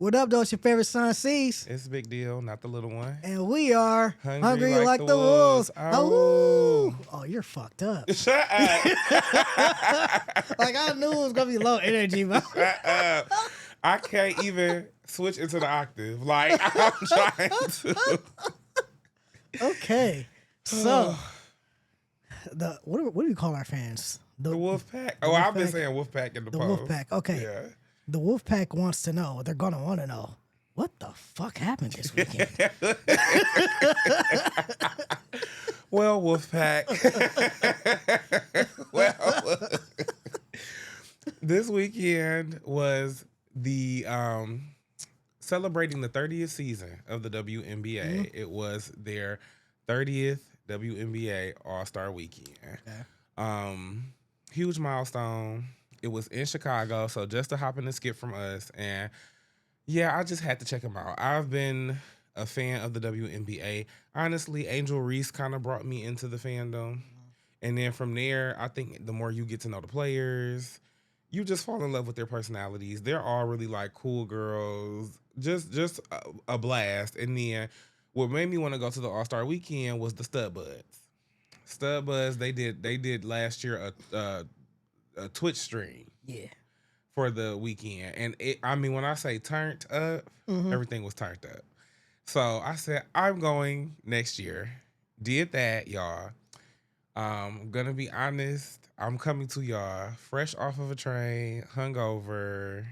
What up, though? It's your favorite son, Cease. It's a big deal, not the little one. And we are Hungry like the wolves. Oh, you're fucked up. Shut up. Like, I knew it was going to be low energy, bro. Shut up. I can't even switch into the octave. Like, I'm trying to. Okay. So, what do you call our fans? The Wolf Pack. Oh, I've been saying Wolf Pack in the post. The Wolf Pack. Okay. Yeah. The Wolf Pack wants to know. They're going to want to know. What the fuck happened this weekend? Well, Wolfpack. Well, this weekend was the celebrating the 30th season of the WNBA. Mm-hmm. It was their 30th WNBA All Star Weekend. Okay. Huge milestone. It was in Chicago, so just a hop and a skip from us. And yeah, I just had to check them out. I've been a fan of the WNBA. Honestly, Angel Reese kind of brought me into the fandom. And then from there, I think the more you get to know the players, you just fall in love with their personalities. They're all really like cool girls, just a blast. And then what made me want to go to the All-Star Weekend was the Stud Buds. Stud Buds, they did last year a Twitch stream. Yeah. For the weekend. And when I say turned up, everything was turned up. So I said, I'm going next year. Did that, y'all. Gonna be honest, I'm coming to y'all fresh off of a train, hungover,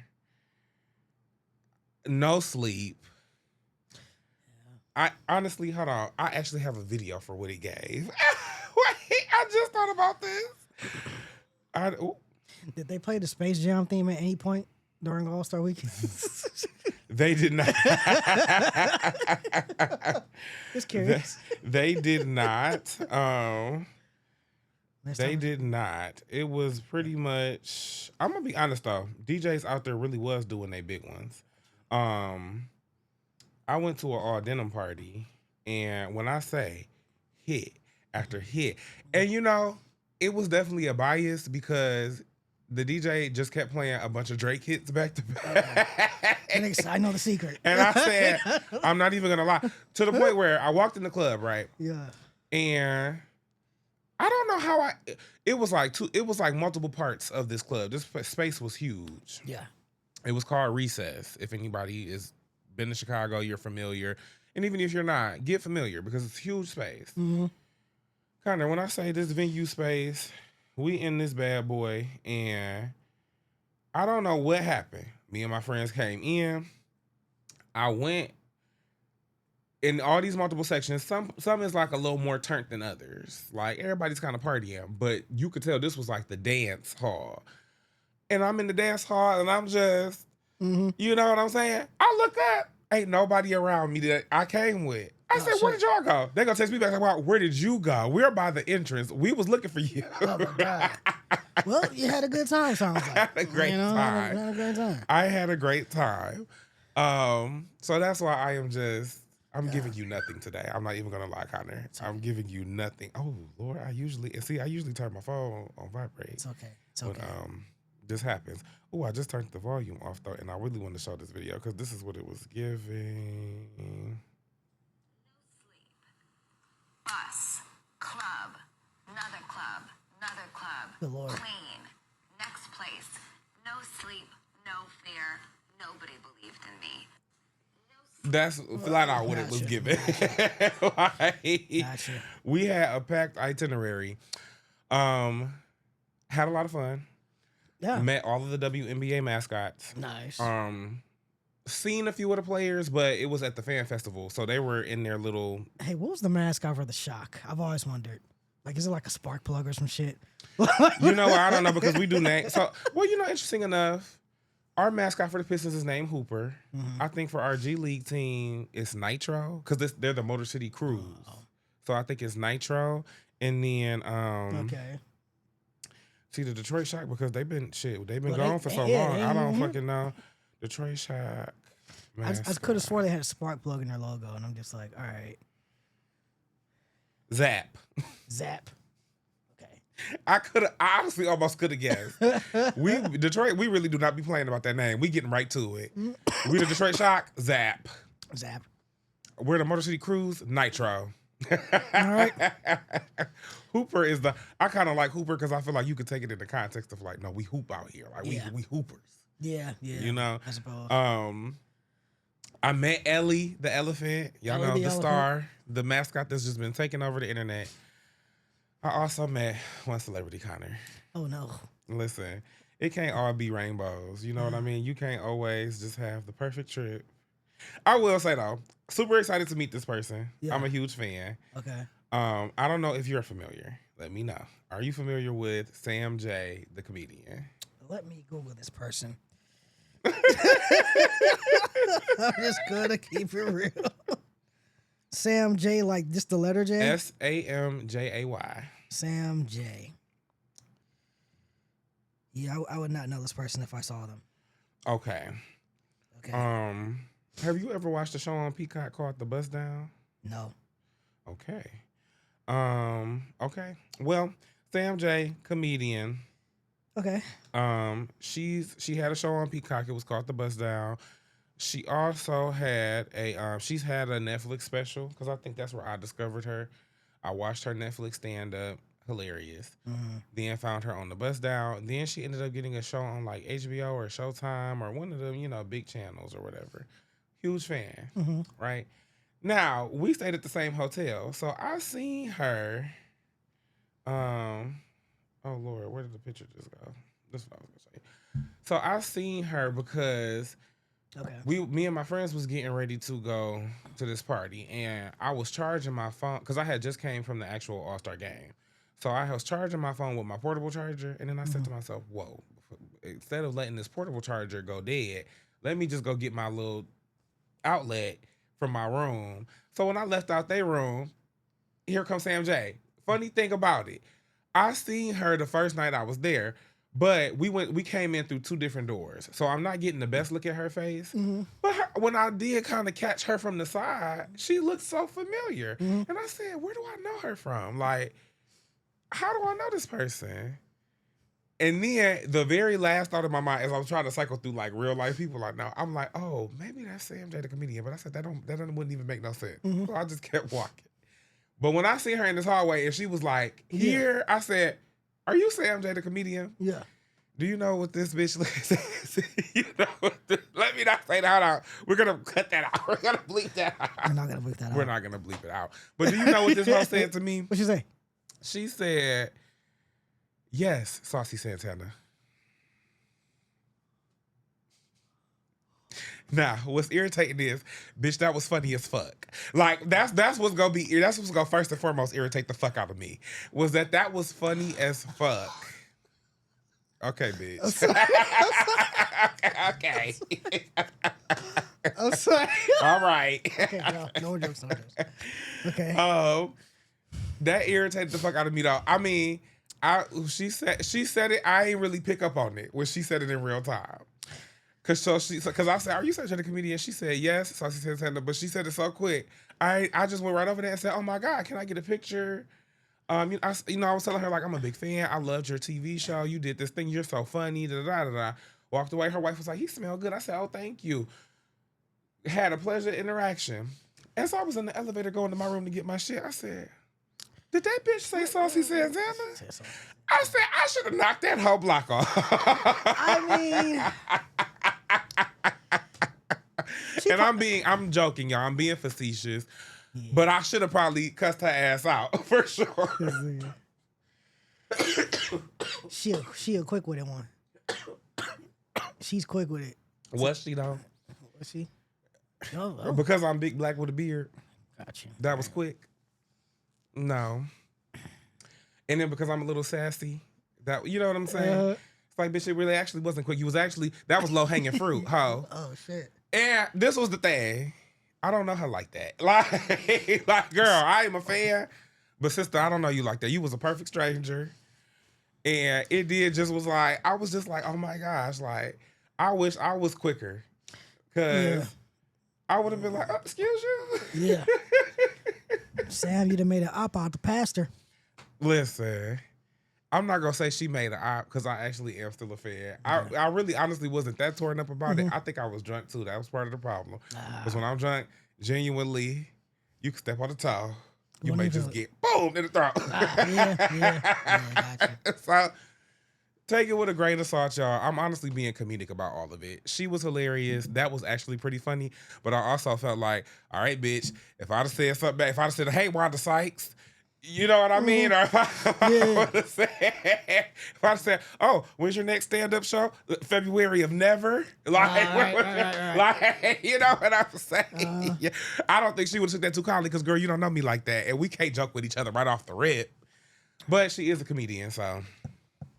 no sleep. I honestly, hold on. I actually have a video for what he gave. Wait, I just thought about this. Did they play the Space Jam theme at any point during All-Star Weekend? They did not. Just curious. They did not. They did not. It was pretty much. I'm gonna be honest though. DJs out there really was doing their big ones. I went to an all denim party, and when I say hit after hit, and it was definitely a bias because the DJ just kept playing a bunch of Drake hits back to back. I know the secret. And I said, I'm not even gonna lie. To the point where I walked in the club, right? Yeah. And I don't know how it was like multiple parts of this club. This space was huge. Yeah. It was called Recess. If anybody has been to Chicago, you're familiar. And even if you're not, get familiar because it's a huge space. Mm-hmm. Connor, when I say this venue space, we in this bad boy, and I don't know what happened. Me and my friends came in. I went in all these multiple sections. Some is like a little more turned than others. Like everybody's kind of partying, but you could tell this was like the dance hall. And I'm in the dance hall, and I'm just, you know what I'm saying? I look up, ain't nobody around me that I came with. I said, where did y'all go? They gonna text me back about, where did you go? We're by the entrance. We was looking for you. Oh my God. Well, you had a good time, sounds like. I had a great time. Had a great time. I had a great time. So that's why I'm giving you nothing today. I'm not even gonna lie, Connor. I'm giving you nothing. Oh Lord, I usually turn my phone on vibrate. It's okay. It's okay. But this happens. Oh, I just turned the volume off though, and I really want to show this video because this is what it was giving. Bus, club, another club, Good Lord. plane, next place, no sleep, no fear, nobody believed in me. That's flat out what it was giving. Gotcha. We had a packed itinerary. Had a lot of fun. Yeah. Met all of the WNBA mascots. Nice. Seen a few of the players, but it was at the fan festival, so they were in their little. Hey, what was the mascot for the Shock? I've always wondered. Like, is it like a spark plug or some shit? You know, I don't know because we do names. So, well, interesting enough, our mascot for the Pistons is named Hooper. I think for our G League team, it's Nitro because they're the Motor City Cruise. So I think it's Nitro, and then Okay. see the Detroit Shock because they've been gone for so long. I don't fucking know. Detroit Shock. I could have swore they had a spark plug in their logo, and I'm just like, all right. Zap. Zap. Okay. I honestly almost could have guessed. Detroit, we really do not be playing about that name. We getting right to it. We the Detroit Shock, Zap. Zap. We're the Motor City Cruise, Nitro. All right. Hooper is I kind of like Hooper because I feel like you could take it in the context of like, no, we hoop out here. Like we hoopers. Yeah. You know? I suppose. I met Ellie, the elephant. Y'all Ellie know the the elephant. star, the mascot that's just been taking over the internet. I also met one celebrity, Connor. Oh no. Listen, it can't all be rainbows. You know what I mean? You can't always just have the perfect trip. I will say though, super excited to meet this person. Yeah. I'm a huge fan. Okay. I don't know if you're familiar. Let me know. Are you familiar with Sam J, the comedian? Let me Google this person. I'm just gonna keep it real. Sam J, like just the letter J? SAMJAY. Sam J. Yeah, I would not know this person if I saw them. Okay. Have you ever watched a show on Peacock called The Bust Down? No. Okay. Okay. Well, Sam J, comedian. Okay. She had a show on Peacock. It was called The Bust Down. She also had she's had a Netflix special because I think that's where I discovered her. I watched her Netflix stand up, hilarious. Then found her on The Bust Down. Then she ended up getting a show on like HBO or Showtime or one of them, big channels or whatever. Huge fan, right? Now we stayed at the same hotel, so I seen her. Oh Lord, where did the picture just go? That's what I was gonna say. So I seen her because me and my friends was getting ready to go to this party, and I was charging my phone because I had just came from the actual All Star game. So I was charging my phone with my portable charger, and then I said to myself, "Whoa! Instead of letting this portable charger go dead, let me just go get my little outlet from my room." So when I left out their room, here comes Sam J. Funny thing about it, I seen her the first night I was there, but we came in through two different doors. So I'm not getting the best look at her face. But when I did kind of catch her from the side, she looked so familiar. And I said, where do I know her from? Like, how do I know this person? And then the very last thought in my mind as I was trying to cycle through like real life people I know, I'm like, oh, maybe that's Sam J the comedian. But I said that wouldn't even make no sense. So I just kept walking. But when I see her in this hallway and she was like, here, I said, are you Sam J the comedian? Yeah. Do you know what this bitch says? Let me not say that. Hold on. We're going to cut that out. We're going to bleep that out. We're not going to bleep that out. We're not going to bleep it out. But do you know what this girl said to me? What'd she say? She said, yes, Saucy Santana. Now, what's irritating is, bitch, that was funny as fuck. Like, that's what's gonna first and foremost irritate the fuck out of me. Was that was funny as fuck. Okay, bitch. Okay. I'm sorry. All right. Okay, no jokes. Okay. That irritated the fuck out of me though. I mean, she said it, I ain't really pick up on it when she said it in real time. Cause I said, are you such a comedian? She said, yes. So she said, but she said it so quick. I just went right over there and said, oh my God, can I get a picture? I was telling her like, I'm a big fan. I loved your TV show. You did this thing. You're so funny. Da da da da. Walked away. Her wife was like, he smelled good. I said, oh, thank you. Had a pleasure interaction. As I was in the elevator going to my room to get my shit, I said, did that bitch say Saucy Santana? I said, I should have knocked that whole block off. I mean... And I'm joking, y'all. I'm being facetious. Yeah. But I should have probably cussed her ass out, for sure. She quick with it one. She's quick with it. Was she, though? Was she? Oh. Because I'm big black with a beard. Gotcha. That was quick. No. And then because I'm a little sassy, that, you know what I'm saying? It's like, bitch, it really actually wasn't quick. That was low-hanging fruit, ho. Oh, shit. And this was the thing. I don't know her like that. Like, girl, I am a fan, but sister, I don't know you like that. You was a perfect stranger. And it was like, I was just like, oh my gosh, like, I wish I was quicker. Because I would have been like, oh, excuse you? Yeah. Sam, you'd have made an op out the pastor. Listen, I'm not gonna say she made an op because I actually am still a fan. I really honestly wasn't that torn up about it. I think I was drunk too. That was part of the problem. Because when I'm drunk, genuinely, you can step on the toe. You may just get boom in the throat. Gotcha. So take it with a grain of salt, y'all. I'm honestly being comedic about all of it. She was hilarious. That was actually pretty funny. But I also felt like, all right, bitch, if I'd have said something back, if I'd have said, hey, Wanda Sykes, you know what I mean? Or if I said, oh, when's your next stand-up show? February of never? Like, like, you know what I'm saying? I don't think she would have took that too kindly because, girl, you don't know me like that. And we can't joke with each other right off the rip. But she is a comedian, so.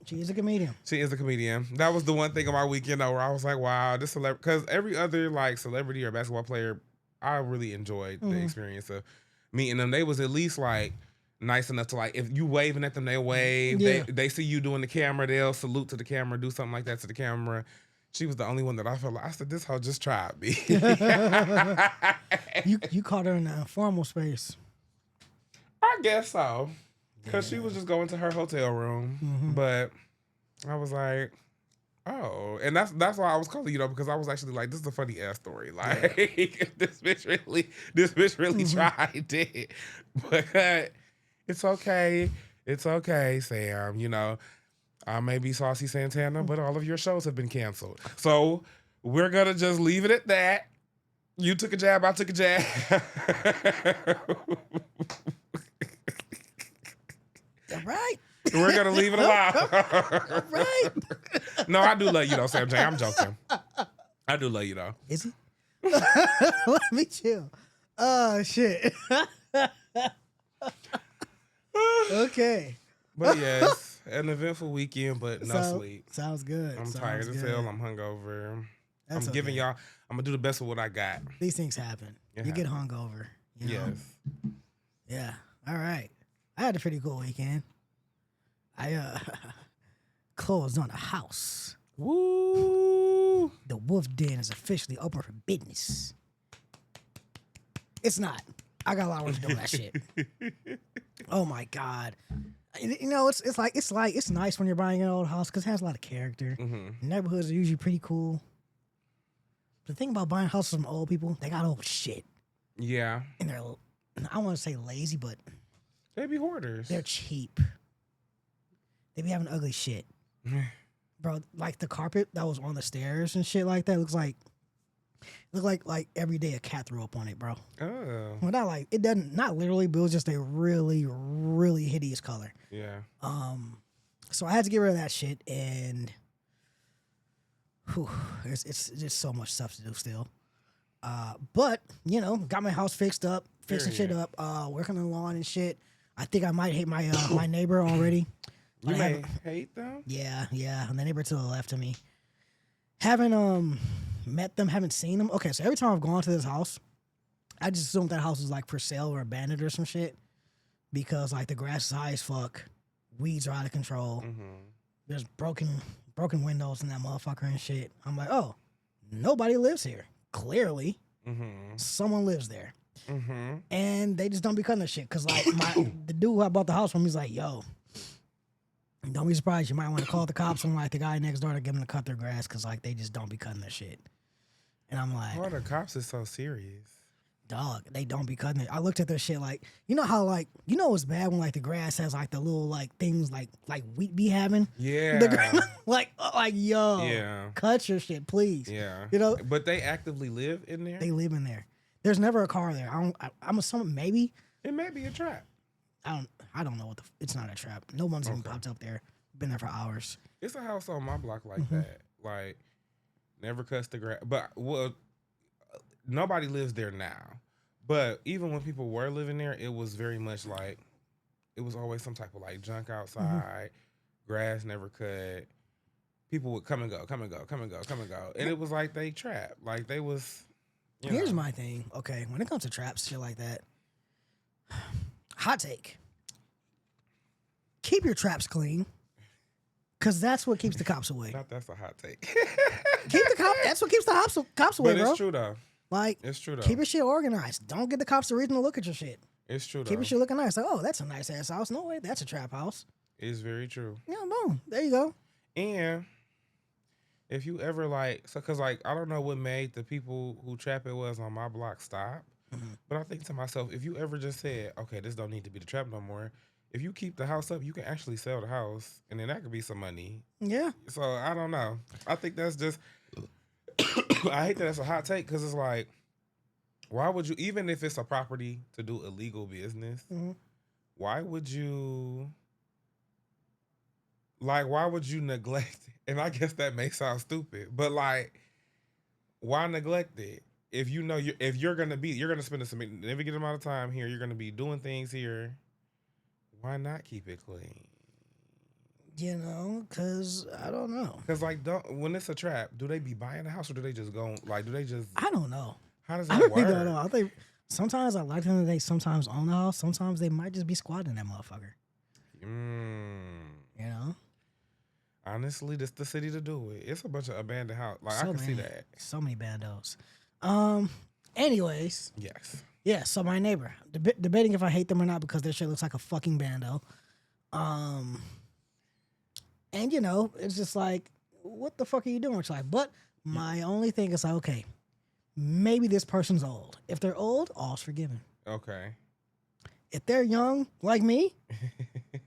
She is a comedian. She is a comedian. That was the one thing of my weekend, though, where I was like, wow, this celebrity. Because every other, like, celebrity or basketball player, I really enjoyed the experience of meeting them. They was at least, like, nice enough to, like, if you waving at them, they'll wave. Yeah. They see you doing the camera, they'll salute to the camera, do something like that to the camera. She was the only one that I felt like, I said, this hoe just tried me. You caught her in the informal space. I guess so. Because she was just going to her hotel room. But I was like, oh. And that's why I was calling you, though, because I was actually like, this is a funny ass story. Like, this bitch really tried it. But it's okay. It's okay, Sam. You know, I may be Saucy Santana, but all of your shows have been canceled. So we're going to just leave it at that. You took a jab, I took a jab. All right. We're going to leave it alone. All right. No, I do love you, though, Sam J. I'm joking. I do love you, though. Is he? Let me chill. Oh, shit. Okay. But yes, an eventful weekend, but no sleep. Sounds good. I'm tired as hell. I'm hungover. I'm giving y'all, I'm going to do the best with what I got. These things happen. You get hungover. You know? Yes. Yeah. All right. I had a pretty cool weekend. I closed on a house. Woo! The Wolf Den is officially open for business. It's not. I got a lot of work to do on that shit. Oh my God. You know, it's nice when you're buying an old house because it has a lot of character. Neighborhoods are usually pretty cool. The thing about buying houses from old people, they got old shit. Yeah. And they're, I want to say lazy, but they be hoarders. They're cheap. They be having ugly shit. Bro, like the carpet that was on the stairs and shit like that looked like every day a cat threw up on it, bro. Oh. Well, not like it doesn't, not literally, but it was just a really, really hideous color. Yeah. So I had to get rid of that shit, and it's just so much stuff to do still. But you know, got my house fixed up, fixing shit up, working on the lawn and shit. I think I might hate my my neighbor already. You may hate them? Yeah. And the neighbor to the left of me. Haven't met them, haven't seen them. Okay, so every time I've gone to this house, I just assumed that house was like for sale or abandoned or some shit. Because like the grass is high as fuck. Weeds are out of control. There's broken windows in that motherfucker and shit. I'm like, oh, nobody lives here. Clearly. Someone lives there. And they just don't be cutting their shit. Cause like the dude who I bought the house from, he's like, yo, don't be surprised. You might want to call the cops on like the guy next door to get them to cut their grass because like they just don't be cutting their shit. And I'm like, why the cops is so serious? Dog, they don't be cutting it. I looked at their shit like, you know how like, you know what's bad when like the grass has like the little like things like wheat be having? Yeah. like yo, yeah. Cut your shit, please. Yeah. You know? But they actively live in there? They live in there. There's never a car there. I'm assuming maybe. It may be a trap. I don't know what it's not a trap. No one's even popped up there. Been there for hours. It's a house on my block like that. Like, never cuts the grass. But, well, nobody lives there now. But even when people were living there, it was very much like, it was always some type of like junk outside. Grass never cut. People would come and go. And it was like they trapped. Like they was, Here's my thing. Okay, when it comes to traps, shit like that, hot take. Keep your traps clean. Because that's what keeps the cops away. That's a hot take. That's what keeps the cops away, bro. But it's true, though. Like, it's true, though. Keep your shit organized. Don't get the cops a reason to look at your shit. It's true, though. Keep your shit looking nice. Like, oh, that's a nice-ass house. No way, that's a trap house. It's very true. Yeah, boom. There you go. And if you ever like, so because like I don't know what made the people who trap it was on my block stop, but I think to myself, if you ever just said, okay, this don't need to be the trap no more. If you keep the house up, you can actually sell the house, and then that could be some money. Yeah. So I don't know. I think that's just. I hate that that's a hot take because it's like, why would you, even if it's a property to do illegal business, why would you, like, why would you neglect it? And I guess that may sound stupid, but like, why neglect it? If you know if you're gonna spend a significant amount of time here, you're gonna be doing things here. Why not keep it clean? You know, because I don't know. Because like, when it's a trap, do they be buying the house or do they just go like? Do they just? I don't know. How does I that really work? don't know. I think sometimes I like them. They sometimes own the house. Sometimes they might just be squatting that motherfucker. You know. Honestly, this the city to do it. It's a bunch of abandoned house. Like I can see that. So many bandos. Anyways. Yes. Yeah. So my neighbor, debating if I hate them or not because their shit looks like a fucking bando. And you know, it's just like, what the fuck are you doing? It's like, but my only thing is like, okay, maybe this person's old. If they're old, all's forgiven. Okay. If they're young like me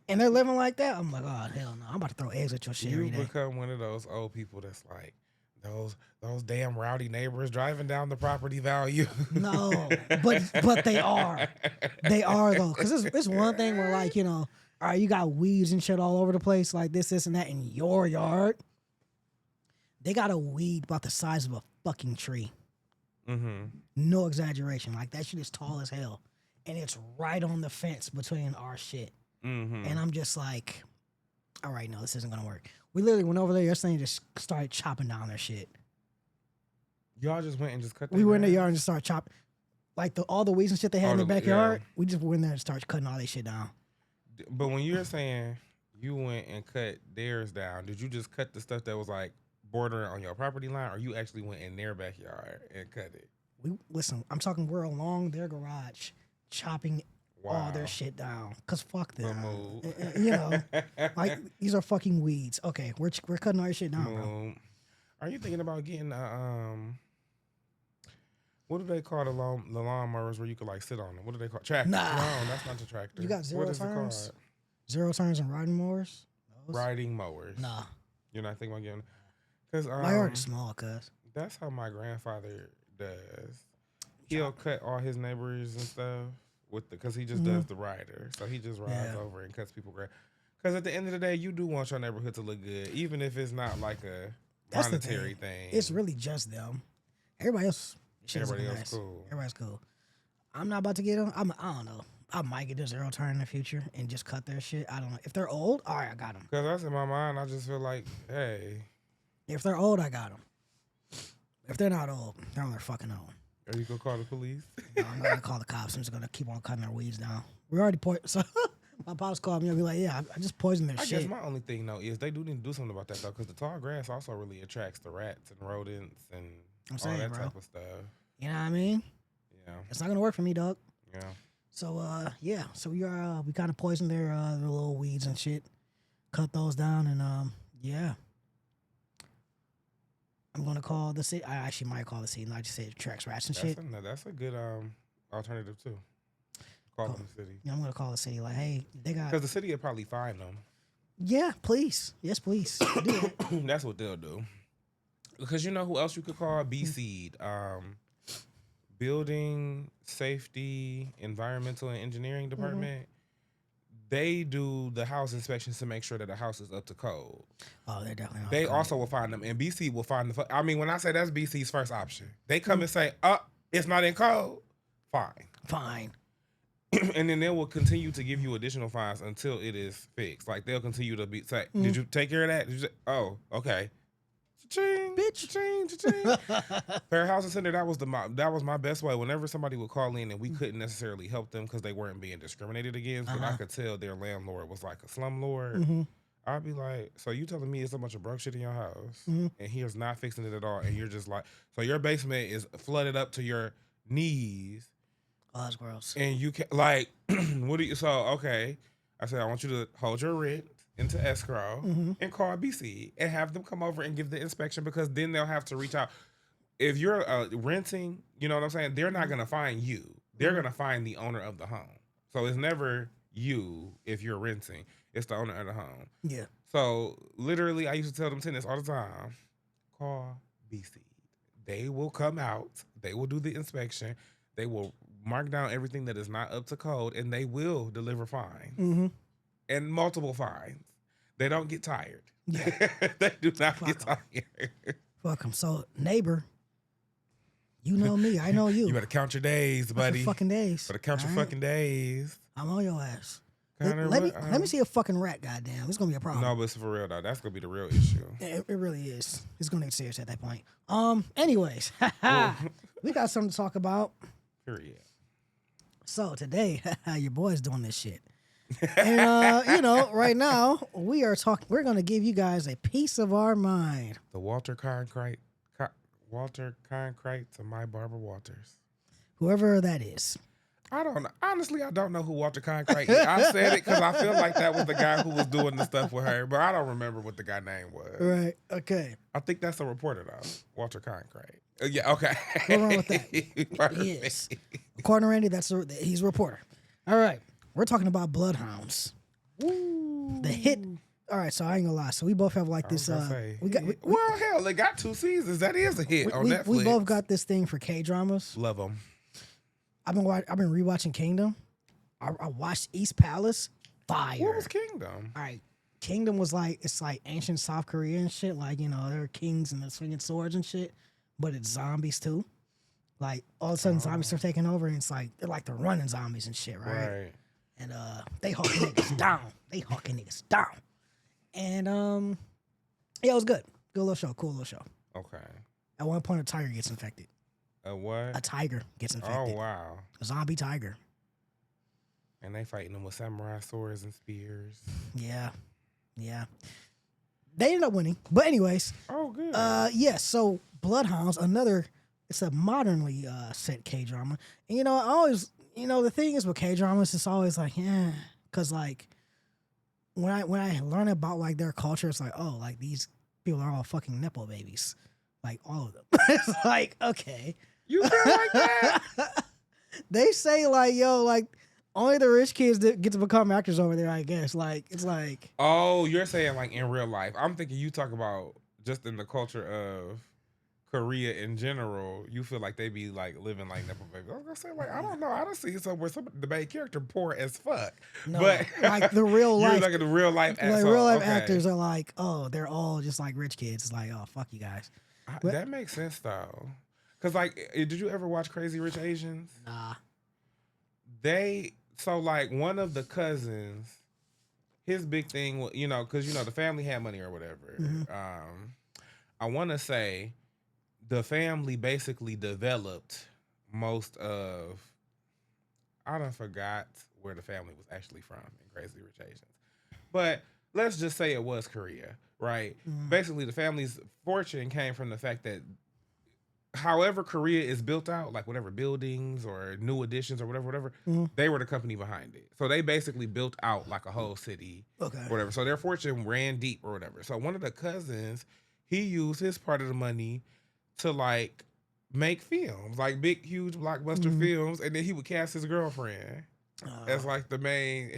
and they're living like that, I'm like, oh hell no, I'm about to throw eggs at your shit every You day. become one of those old people that's like those damn rowdy neighbors driving down the property value. No, but they are. They are though, because it's one thing where like, you know, all right, you got weeds and shit all over the place, like this, and that in your yard. They got a weed about the size of a fucking tree. No exaggeration. Like that shit is tall as hell. And it's right on the fence between our shit. And I'm just like, all right, no, this isn't going to work. We literally went over there yesterday and just started chopping down their shit. Y'all just went and just cut. We went in the yard and just started chopping. Like all the weeds and shit they had in their backyard, yeah. we just went in there and started cutting all that shit down. But when you're saying you went and cut theirs down, did you just cut the stuff that was like bordering on your property line, or you actually went in their backyard and cut it? Listen, I'm talking we're along their garage chopping all their shit down. Cause fuck them. You know, like these are fucking weeds. Okay, we're cutting all your shit down, bro. Are you thinking about getting what do they call the lawnmowers where you could like sit on them? What do they call tractor? Nah. No, that's not the tractor. You got zero What is it turns? called? Zero turns and riding mowers? Those? Riding mowers. Nah. You're not thinking about getting because My yard is small, cuz. that's how my grandfather does. He'll cut all his neighbors and stuff because he just does the rider. So he just rides over and cuts people grass. Because at the end of the day, you do want your neighborhood to look good, even if it's not like a monetary thing. It's really just them. Everybody else nice. Cool. Everybody's cool. I'm not about to get them. I don't know. I might get a zero turn in the future and just cut their shit. I don't know. If they're old, all right, I got them. Because that's in my mind. I just feel like, hey. If they're old, I got them. If they're not old, they're on their fucking own. Are you going to call the police? No, I'm not going to call the cops. I'm just going to keep on cutting their weeds down. We already poisoned. So my pops called me and be like, yeah, I just poisoned their shit. I guess my only thing, though, is they do need to do something about that, though, because the tall grass also really attracts the rats and rodents and all that type of stuff. You know what I mean? Yeah. It's not going to work for me, dog. Yeah. So, yeah. So we kind of poisoned their little weeds and shit. Cut those down and, yeah. I'm going to call the city. I actually might call the city and I just say it tracks rats and shit. That's a good alternative, too. Call the city. Yeah, I'm going to call the city like, hey, they got... Because the city will probably fine them. Yeah, please. Yes, please. Do it. That's what they'll do. Because you know who else you could call? B-Seed. Building, Safety, Environmental, and Engineering Department. They do the house inspections to make sure that the house is up to code. Oh, they're definitely. They also will find them, and BC will find the. I mean, when I say that's BC's first option, they come and say, it's not in code." Fine. And then they will continue to give you additional fines until it is fixed. Like they'll continue to say, "Did you take care of that? Did you say, oh, okay." Cha-ching, bitch, cha-ching. Fair Housing Center. That was my best way. Whenever somebody would call in and we couldn't necessarily help them because they weren't being discriminated against, but I could tell their landlord was like a slumlord. I'd be like, so you telling me it's a bunch of broke shit in your house and here's not fixing it at all, and you're just like, so your basement is flooded up to your knees. Oh, that's gross. And you can like, what do you? So okay, I said I want you to hold your rent. into escrow and call BC and have them come over and give the inspection, because then they'll have to reach out. If you're renting, you know what I'm saying? They're not going to find you. They're going to find the owner of the home. So it's never you if you're renting. It's the owner of the home. Yeah. So literally, I used to tell them tenants all the time, call BC. They will come out. They will do the inspection. They will mark down everything that is not up to code, and they will deliver fines and multiple fines. They don't get tired. Yeah. They do not get tired. Fuck them. So, neighbor, you know me. I know you. You better count your days, buddy. Your fucking days. Better count your fucking days. I'm on your ass. Connor, Let me see a fucking rat, goddamn. It's gonna be a problem. No, but it's for real though. That's gonna be the real issue. It really is. It's gonna get serious at that point. Anyways, we got something to talk about. Period. So today, your boy's doing this shit. And you know, right now we're gonna give you guys a piece of our mind. The Walter Concrete to my Barbara Walters. Whoever that is. I don't know. Honestly, I don't know who Walter Concrete is. I said it because I feel like that was the guy who was doing the stuff with her, but I don't remember what the guy name was. Right. Okay. I think that's a reporter though. Walter Concrete. Yeah. Okay. What's wrong with that? Yes. According to Randy, he's a reporter. All right. We're talking about Bloodhounds. Woo. The hit. All right, so I ain't gonna lie. So we both have like this. Well, hell, they got 2 seasons. That is a hit on Netflix. We both got this thing for K-dramas. Love them. I've been rewatching Kingdom. I watched East Palace. Fire. What was Kingdom? All right, Kingdom was it's like ancient South Korea and shit. Like, you know, there are kings and they're swinging swords and shit, but it's zombies too. Like all of a sudden zombies are taking over, and it's like they're like the running zombies and shit, right? And they hawking niggas down. And yeah, it was good. Good little show. Cool little show. Okay. At one point, a tiger gets infected. A what? A tiger gets infected. Oh, wow. A zombie tiger. And they fighting them with samurai swords and spears. Yeah. Yeah. They ended up winning. But anyways. Oh, good. Yeah, so Bloodhounds, it's a modernly set K-drama. And, you know, I always, you know, the thing is with K-dramas, it's always like, yeah. Because, like, when I learn about, like, their culture, it's like, oh, like, these people are all fucking Nepo babies. Like, all of them. It's like, okay. You feel like that? They say, like, yo, like, only the rich kids that get to become actors over there, I guess. Like, it's like. Oh, you're saying, like, in real life. I'm thinking you talk about just in the culture of Korea in general, you feel like they be, like, living like Nepo babies. I was going to say, like, I don't know. I don't see somewhere the main character poor as fuck. No, but like, the real life. You're like the real life actors. Like, real life actors are like, oh, they're all just like rich kids. It's like, oh, fuck you guys. That makes sense, though. Because, like, did you ever watch Crazy Rich Asians? Nah. So, like, one of the cousins, his big thing was, you know, because, you know, the family had money or whatever. Mm-hmm. I want to say the family basically developed most of, I done forgot where the family was actually from in Crazy Rich Asians. But let's just say it was Korea, right? Mm-hmm. Basically, the family's fortune came from the fact that however Korea is built out, like whatever buildings or new additions or whatever, mm-hmm. they were the company behind it. So they basically built out like a whole city, whatever. So their fortune ran deep or whatever. So one of the cousins, he used his part of the money to like make films, like big, huge blockbuster mm-hmm. films, and then he would cast his girlfriend as like the main,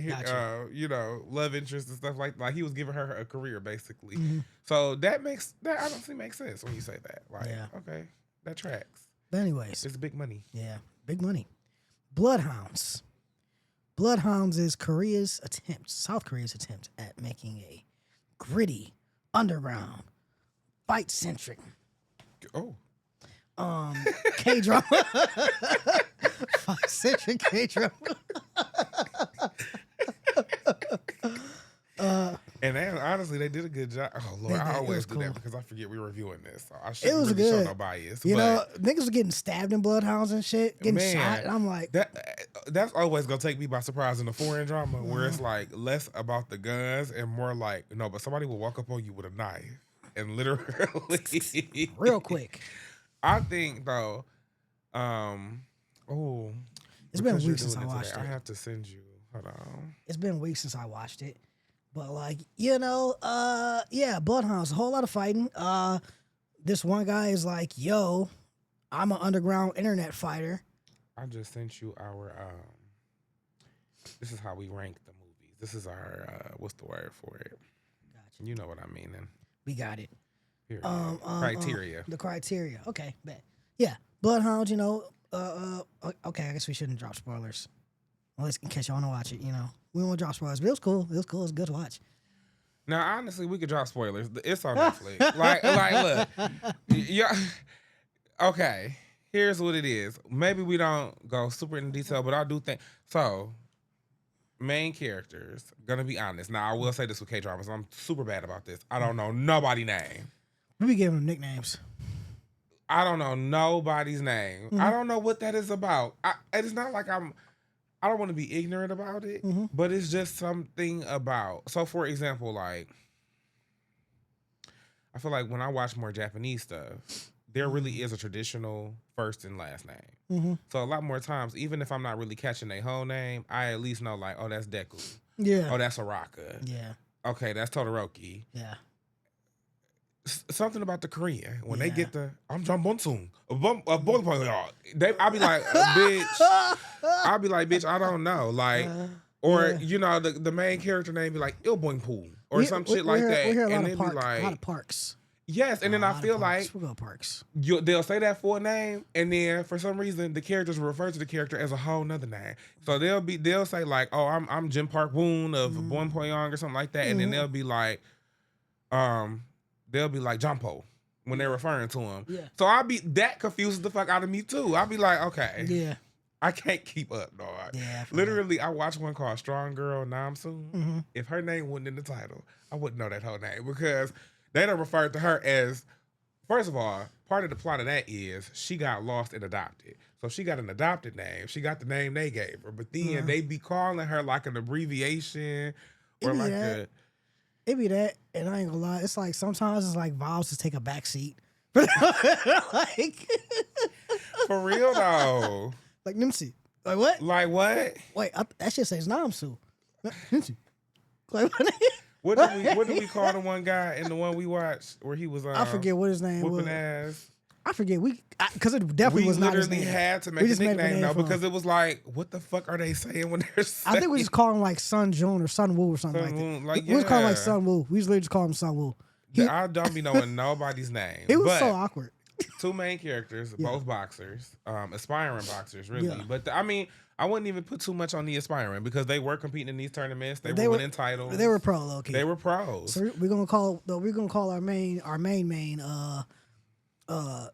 you know, love interest and stuff like he was giving her a career basically. Mm-hmm. So that I don't think makes sense when you say that. Like, okay. That tracks. But anyways. It's big money. Yeah, big money. Bloodhounds. Bloodhounds is South Korea's attempt at making a gritty, underground, fight-centric K-drama. Fight-centric K-drama. And honestly, they did a good job. Oh, Lord, I always do that because I forget we're reviewing this. So I shouldn't really show no bias. You know, niggas were getting stabbed in Bloodhounds and shit, getting shot. And I'm like... That's always going to take me by surprise in a foreign drama where it's like less about the guns and more like, no, but somebody will walk up on you with a knife and literally... Real quick. I think, though... it's been weeks since I watched it. I have to send you... Hold on. It's been weeks since I watched it. But like, yeah, Bloodhounds, a whole lot of fighting. This one guy is like, yo, I'm an underground internet fighter. I just sent you our this is how we rank the movies. This is our what's the word for it? Gotcha. You know what I mean then. We got it. Here, criteria. The criteria. Okay, bet. Yeah, Bloodhounds, okay, I guess we shouldn't drop spoilers. Unless in case y'all want to watch it, We won't drop spoilers, but it was cool. It was cool. It was good to watch. Now, honestly, we could drop spoilers. It's on Netflix. like, look. Yeah. Okay. Here's what it is. Maybe we don't go super into detail, but I do think so. Main characters, gonna be honest. Now, I will say this with K-dramas. I'm super bad about this. I don't know nobody's name. We be giving them nicknames. I don't know nobody's name. I don't know what that is about. It's not like I don't want to be ignorant about it, but it's just something about. So, for example, like, I feel like when I watch more Japanese stuff, there really is a traditional first and last name. So, a lot more times, even if I'm not really catching their whole name, I at least know, like, oh, that's Deku. Yeah. Oh, that's Araka. Yeah. Okay, that's Todoroki. Yeah. Something about the Korean when they get the I'm John Bonsung, I'll be like, bitch. I'll be like, bitch, I don't know, like, or the main character name be like Il Boing Pool or some shit like that, and then be like, a lot of parks. Yes, and then I feel like we'll go parks. They'll say that full name, and then for some reason the characters refer to the character as a whole nother name. So they'll say like, oh, I'm Jim Park Woon of Bon Poyong or something like that, and then they'll be like, Jumpo when they're referring to him. Yeah. So that confuses the fuck out of me too. I'll be like, okay. Yeah. I can't keep up, dog. Yeah. Literally, I watched one called Strong Girl Namsoon. If her name wasn't in the title, I wouldn't know that whole name because they don't refer to her as, first of all, part of the plot of that is she got lost and adopted. So she got an adopted name. She got the name they gave her. But then they be calling her like an abbreviation or like a... It be that, and I ain't gonna lie. It's like sometimes it's like vowels to take a back seat. Like for real though. Like Nimsi. Like what? Like what? Wait, that shit says Namsu. Nimsi. Like what did we call the one guy in the one we watched where he was? I forget what his name was. Whooping ass. I forget because it definitely was not his name. We literally had to make a nickname though because it was like, what the fuck are they saying when they're saying? I think we just call him like Sun Jun or Sun Woo or something like that. Like, we just call him like Sun Woo. We usually just call him Sun Woo. I don't be knowing nobody's name. It was so awkward. Two main characters, both boxers, aspiring boxers, really. Yeah. But I wouldn't even put too much on the aspiring because they were competing in these tournaments. They were winning titles. They were pro, low key. They were pros. So we're gonna call our main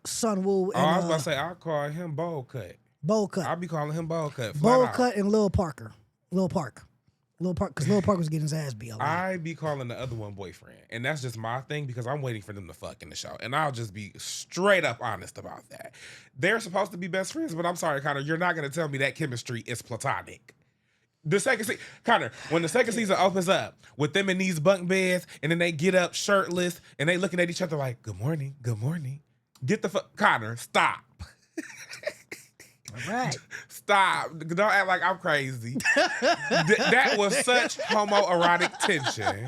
Sun Woo. And, I was about to say I'll call him Bowl Cut. Bowl Cut. I'll be calling him Bowl Cut. Bowl Cut and Lil Park, because Lil Park was getting his ass beat. I be calling the other one boyfriend, and that's just my thing because I'm waiting for them to fuck in the show, and I'll just be straight up honest about that. They're supposed to be best friends, but I'm sorry, Connor, you're not gonna tell me that chemistry is platonic. The second season, Connor, when the second season opens up with them in these bunk beds, and then they get up shirtless, and they looking at each other like, "Good morning, good morning." Get the fuck, Connor, stop. All right. Stop. Don't act like I'm crazy. That was such homoerotic tension.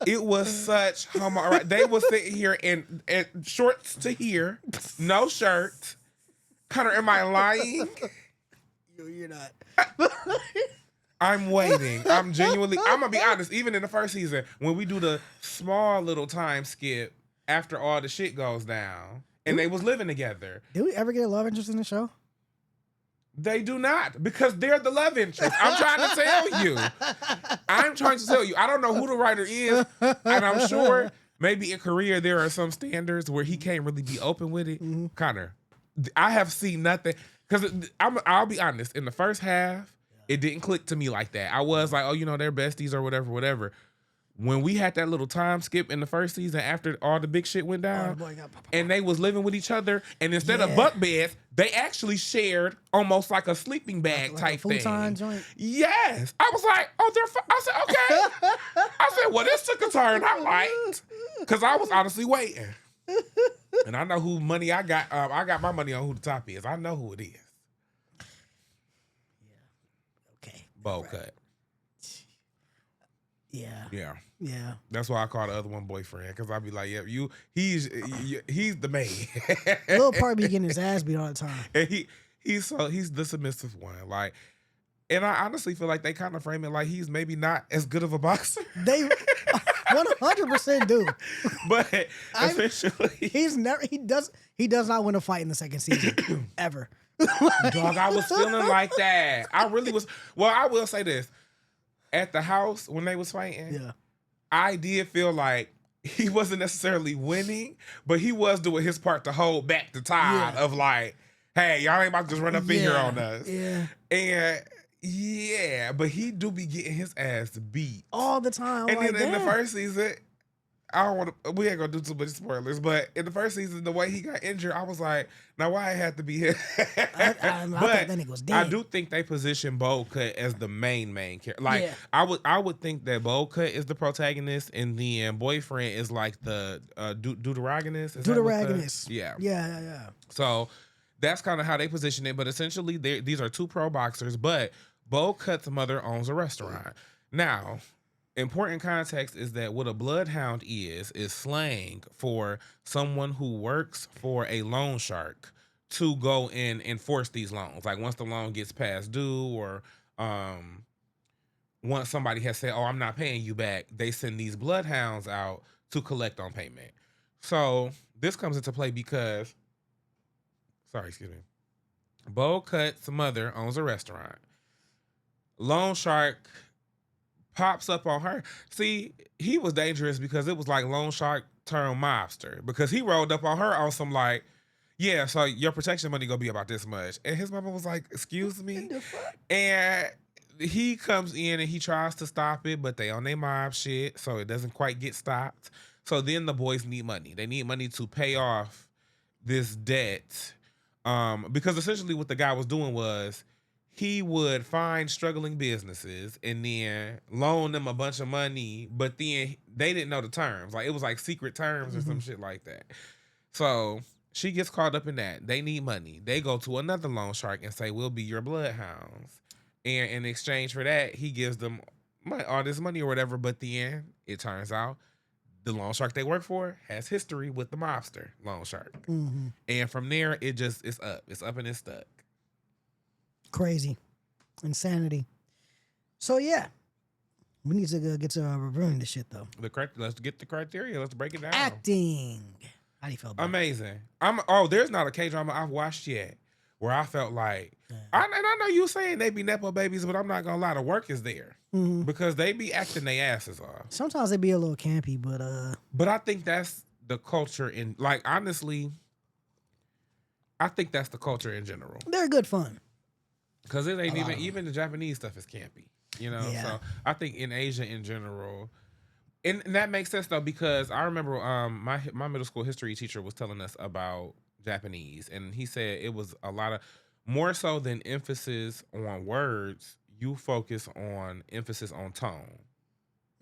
It was such homoerotic. They were sitting here in shorts to here, no shirt. Connor, am I lying? You're not. I'm waiting. I'm going to be honest, even in the first season, when we do the small little time skip after all the shit goes down, and they was living together. Did we ever get a love interest in the show? They do not, because they're the love interest. I'm trying to tell you. I don't know who the writer is, and I'm sure maybe in Korea there are some standards where he can't really be open with it. Connor, I have seen nothing. Because I'll be honest, in the first half, it didn't click to me like that. I was like, oh, they're besties or whatever. When we had that little time skip in the first season after all the big shit went down, and they was living with each other, and instead of bunk beds, they actually shared almost like a sleeping bag type thing. Joint? Yes. I was like, oh, I said, okay. I said, well, this took a turn I liked. Because I was honestly waiting. And I know who money I got. I got my money on who the top is. I know who it is. Yeah. Okay. Bowl Cut. Yeah. Yeah. That's why I call the other one boyfriend, because I'd be like, yeah, he's the main. Little Park be getting his ass beat all the time. And he's the submissive one. Like, and I honestly feel like they kind of frame it like he's maybe not as good of a boxer. They 100% do. But essentially, he does not win a fight in the second season ever. dog, I was feeling like that. I really was. Well, I will say this: at the house when they was fighting, Yeah. I did feel like he wasn't necessarily winning, but he was doing his part to hold back the tide of like, hey, y'all ain't about to just run up in here on us. Yeah. And yeah, but he do be getting his ass beat all the time. And like, then in the first season, I don't want to. We ain't gonna do too much spoilers, but in the first season, the way he got injured, I was like, now why it had to be him? I thought that nigga was dead. I do think they position Bold Cut as the main character. Like I would think that Bold Cut is the protagonist, and then Boyfriend is like the deuteragonist. Deuteragonist. Yeah. Yeah. So that's kind of how they position it. But essentially, these are two pro boxers. But Bold Cut's mother owns a restaurant. Now, important context is that what a bloodhound is slang for someone who works for a loan shark to go and enforce these loans. Like once the loan gets past due, or once somebody has said, oh, I'm not paying you back, they send these bloodhounds out to collect on payment. So this comes into play because, Bo Cut's mother owns a restaurant. Loan shark pops up on her. See, he was dangerous because it was like loan shark turned mobster, because he rolled up on her on some like, yeah, so your protection money gonna be about this much. And his mama was like, excuse me? And he comes in and he tries to stop it, but they on their mob shit, so it doesn't quite get stopped. So then the boys need money. They need money to pay off this debt. Because essentially what the guy was doing was he would find struggling businesses and then loan them a bunch of money, but then they didn't know the terms. Like it was like secret terms or some shit like that. So she gets caught up in that. They need money. They go to another loan shark and say, we'll be your bloodhounds. And in exchange for that, he gives them all this money or whatever. But then it turns out the loan shark they work for has history with the mobster loan shark. Mm-hmm. And from there, it's up. It's up and it's stuck. Crazy. Insanity. So yeah. We need to get to reviewing this shit though. Let's get the criteria. Let's break it down. Acting. How do you feel about it? Amazing. There's not a K-drama I've watched yet where I felt like, I know you saying they be Nepo babies, but I'm not gonna lie, the work is there. Mm-hmm. Because they be acting their asses off. Sometimes they be a little campy, but But I think that's the culture in, like, honestly, I think that's the culture in general. they're good fun. Because it ain't even the Japanese stuff is campy, you know? Yeah. So I think in Asia in general, and that makes sense though, because I remember my middle school history teacher was telling us about Japanese, and he said it was a lot of, more so than emphasis on words, you focus on emphasis on tone.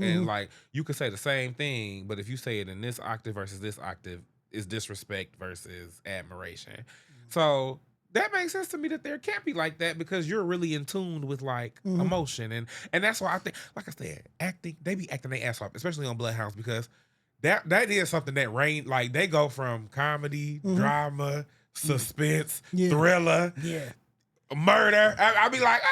And like you could say the same thing, but if you say it in this octave versus this octave, it's disrespect versus admiration. So that makes sense to me that there can't be like that, because you're really in tune with like emotion. And that's why I think, like I said, acting, they be acting their ass off, especially on Bloodhounds, because that is something that like they go from comedy, drama, suspense, thriller, murder. I be like,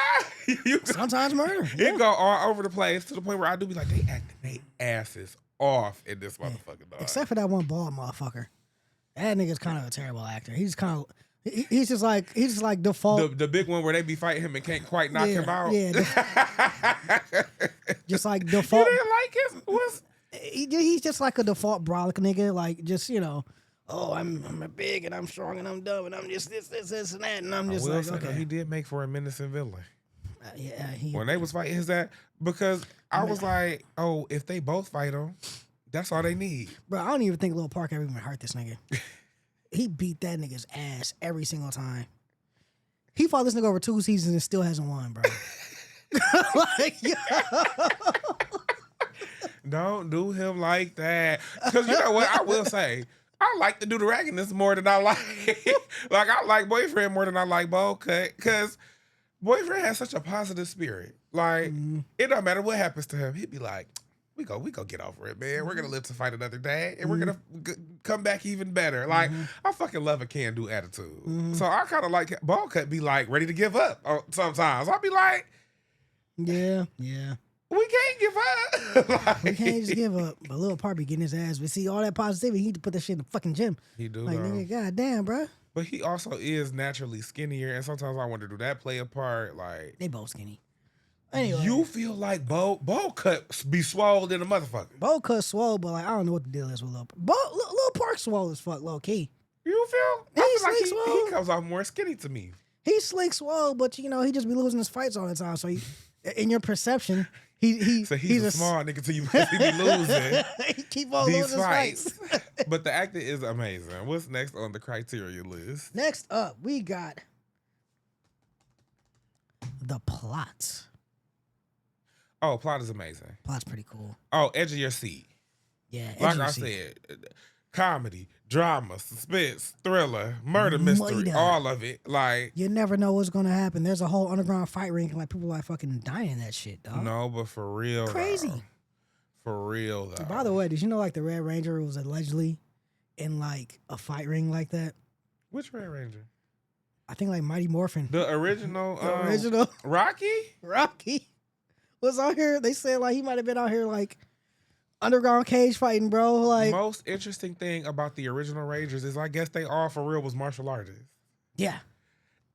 sometimes murder. It go all over the place to the point where I do be like, they acting their asses off in this motherfucker, dog. Except for that one bald motherfucker. That nigga's kind of a terrible actor. He's kind of, he's just like default. The big one where they be fighting him and can't quite knock him out. Yeah. Just like default. You didn't like his? He's just like a default brolic nigga. Like just, oh, I'm big and I'm strong and I'm dumb and I'm just this and that, and I'm just like, okay. He did make for a menacing villain. When they was fighting his ass, because I was like, oh, if they both fight him, that's all they need. Bro, I don't even think Lil Park ever even hurt this nigga. He beat that nigga's ass every single time. He fought this nigga over 2 seasons and still hasn't won, bro. Like, don't do him like that. Because you know what? I will say, I like the deuteragonist more than I like. Like, I like Boyfriend more than I like Bold Cut. Because Boyfriend has such a positive spirit. Like, it don't matter what happens to him. He'd be like, we go get over it, man. We're gonna live to fight another day, and we're gonna come back even better. Like I fucking love a can-do attitude. So I kind of like Ball Cut be like ready to give up sometimes. I'll be like, yeah. We can't give up. Like, We can't just give up. But Lil Park be getting his ass. We see all that positivity. He need to put that shit in the fucking gym. he do Like, though. nigga, goddamn, bro. But he also is naturally skinnier, and sometimes I wonder, do that play a part? Like, They both skinny. Anyway. you feel like Ball Cut be swole in a motherfucker. Bo Cut swole, but like I don't know what the deal is with Lil Park swole as fuck, low key. You feel? He's I feel like slick swole. he comes off more skinny to me. He's slick swole, but you know, he just be losing his fights all the time. So in your perception, he's a small nigga till you he be losing he keep on these losing his fights. fights. But the acting is amazing. What's next on the criteria list? Next up, we got the plot. Oh, plot is amazing. Plot's pretty cool. Oh, edge of your seat. Yeah, Like I said, comedy, drama, suspense, thriller, murder mystery, Murder. all of it. Like, you never know what's gonna happen. There's a whole underground fight ring, and like people like fucking dying in that shit, dog. no, but for real, Crazy. though. For real, though. By the way, did you know like the Red Ranger was allegedly in like a fight ring like that? Which Red Ranger? I think like Mighty Morphin. The original, The original Rocky? Rocky was out here. They said like he might have been out here like underground cage fighting, bro. Like, Most interesting thing about the original Rangers is I guess they all for real was martial artists. yeah,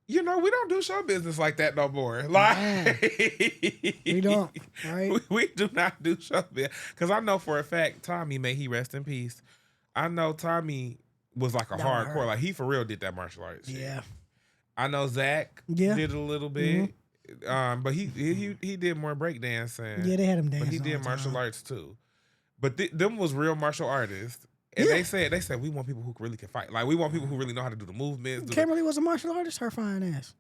You know, we don't do show business like that no more. Like, we don't, right? We do not do show business. Because I know for a fact, Tommy, may he rest in peace. I know Tommy was like a That hardcore, hurt. like he for real did that martial arts shit. Yeah, I know Zach Yeah. did a little bit. But he did more breakdancing. yeah, they had him dancing. But he all did the martial time. arts too. But them was real martial artists. And Yeah. they said we want people who really can fight. Like we want people who really know how to do the movements. Kimberly was a martial artist. Her fine ass.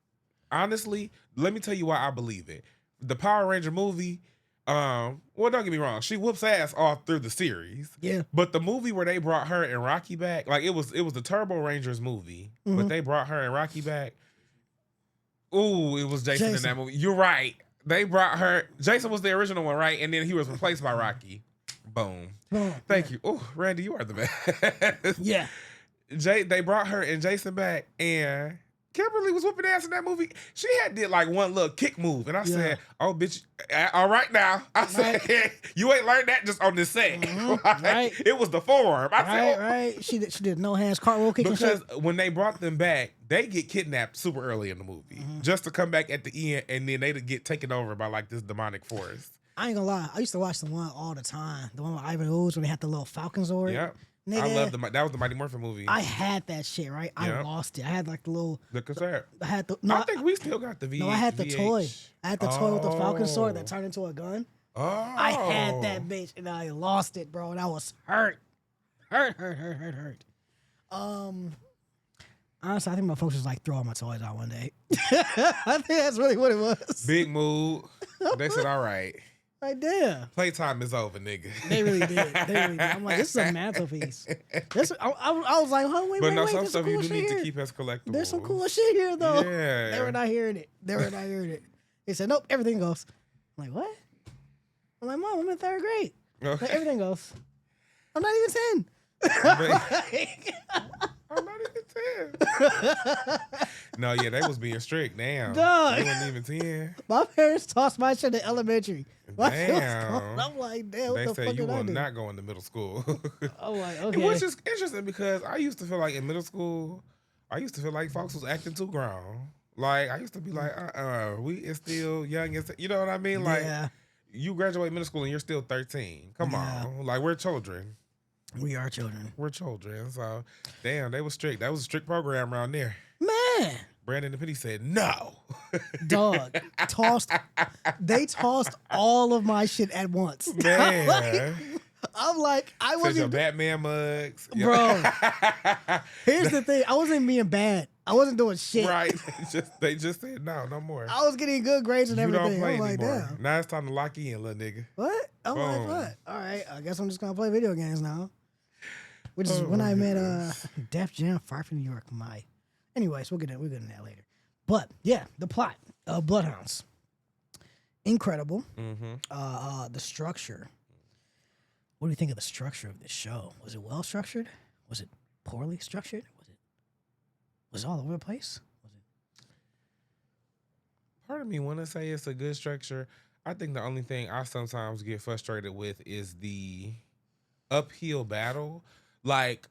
Honestly, let me tell you why I believe it. The Power Ranger movie, well, don't get me wrong, she whoops ass all through the series. Yeah, But the movie where they brought her and Rocky back, like it was the Turbo Rangers movie, but they brought her and Rocky back. Ooh, it was Jason in that movie. You're right. They brought her. Jason was the original one, right? And then he was replaced by Rocky. Boom. Boom. Thank you. Oh, Randy, you are the best. Yeah. They brought her and Jason back, and Kimberly was whooping ass in that movie. She did like one little kick move, and I said, "Oh, bitch, all right now." I said, "You ain't learned that just on this set." Like, right. It was the form. I said, Right. She did no hands cartwheel kick and because shit. when they brought them back, they get kidnapped super early in the movie, just to come back at the end, and then they get taken over by like this demonic force. I ain't gonna lie. I used to watch the one all the time. The one with Ivan Ooze when they had the little Falcon Zord. Yep. Nigga, I love that was the Mighty Morphin movie. I had that shit, right? I Yep. lost it. I had like the little. The cassette. I had the. I think we still got the VH. No, I had the toy. I had the toy with the Falcon sword that Oh. turned into a gun. Oh. I had that bitch and I lost it, bro. And I was hurt. Hurt. Honestly, I think my folks was like throwing my toys out one day. I think that's really what it was. Big mood. They said, all right. Like, damn. Playtime is over, nigga. They really did. I'm like, this is a mantelpiece. I was like, oh, wait, But no, some there's stuff cool you do shit need here. to keep as collectibles. There's some cool shit here, though. Yeah. They were not hearing it. They said, nope, everything goes. I'm like, what? I'm like, Mom, I'm in third grade. Okay. Like, everything goes. I'm not even 10. I'm not even 10. No, yeah, they was being strict. Damn. Dog. They wasn't even 10. My parents tossed my shit in elementary. Damn. I'm like, damn, what They the said fuck you did I will do? not go into middle school. I'm like, okay. Which is interesting because I used to feel like in middle school, I used to feel like folks was acting too grown. Like, I used to be like, we is still young. You know what I mean? Like, Yeah. you graduate middle school and you're still 13. Come Yeah. on. Like, we're children. We are children. We're children. So, damn, they was strict. That was a strict program around there. Man. Brandon and Penny said, no. Dog. They tossed all of my shit at once. Man. I'm like, I Said your wasn't. Batman mugs. Bro. Here's the thing. I wasn't being bad. I wasn't doing shit. Right. They just said, no more. I was getting good grades and You everything. don't play I'm like, anymore. damn. Now it's time to lock you in, little nigga. What? I'm like, Boom. what? All right. I guess I'm just going to play video games now. Which is Oh, when my I met goodness. Def Jam, Far from New York. Anyways, we'll get into that later. But yeah, the plot of Bloodhounds. Incredible. Mm-hmm. The structure. What do you think of the structure of this show? Was it well structured? Was it poorly structured? Was it all over the place? Was it? Part of me want to say it's a good structure. I think the only thing I sometimes get frustrated with is the uphill battle. Like,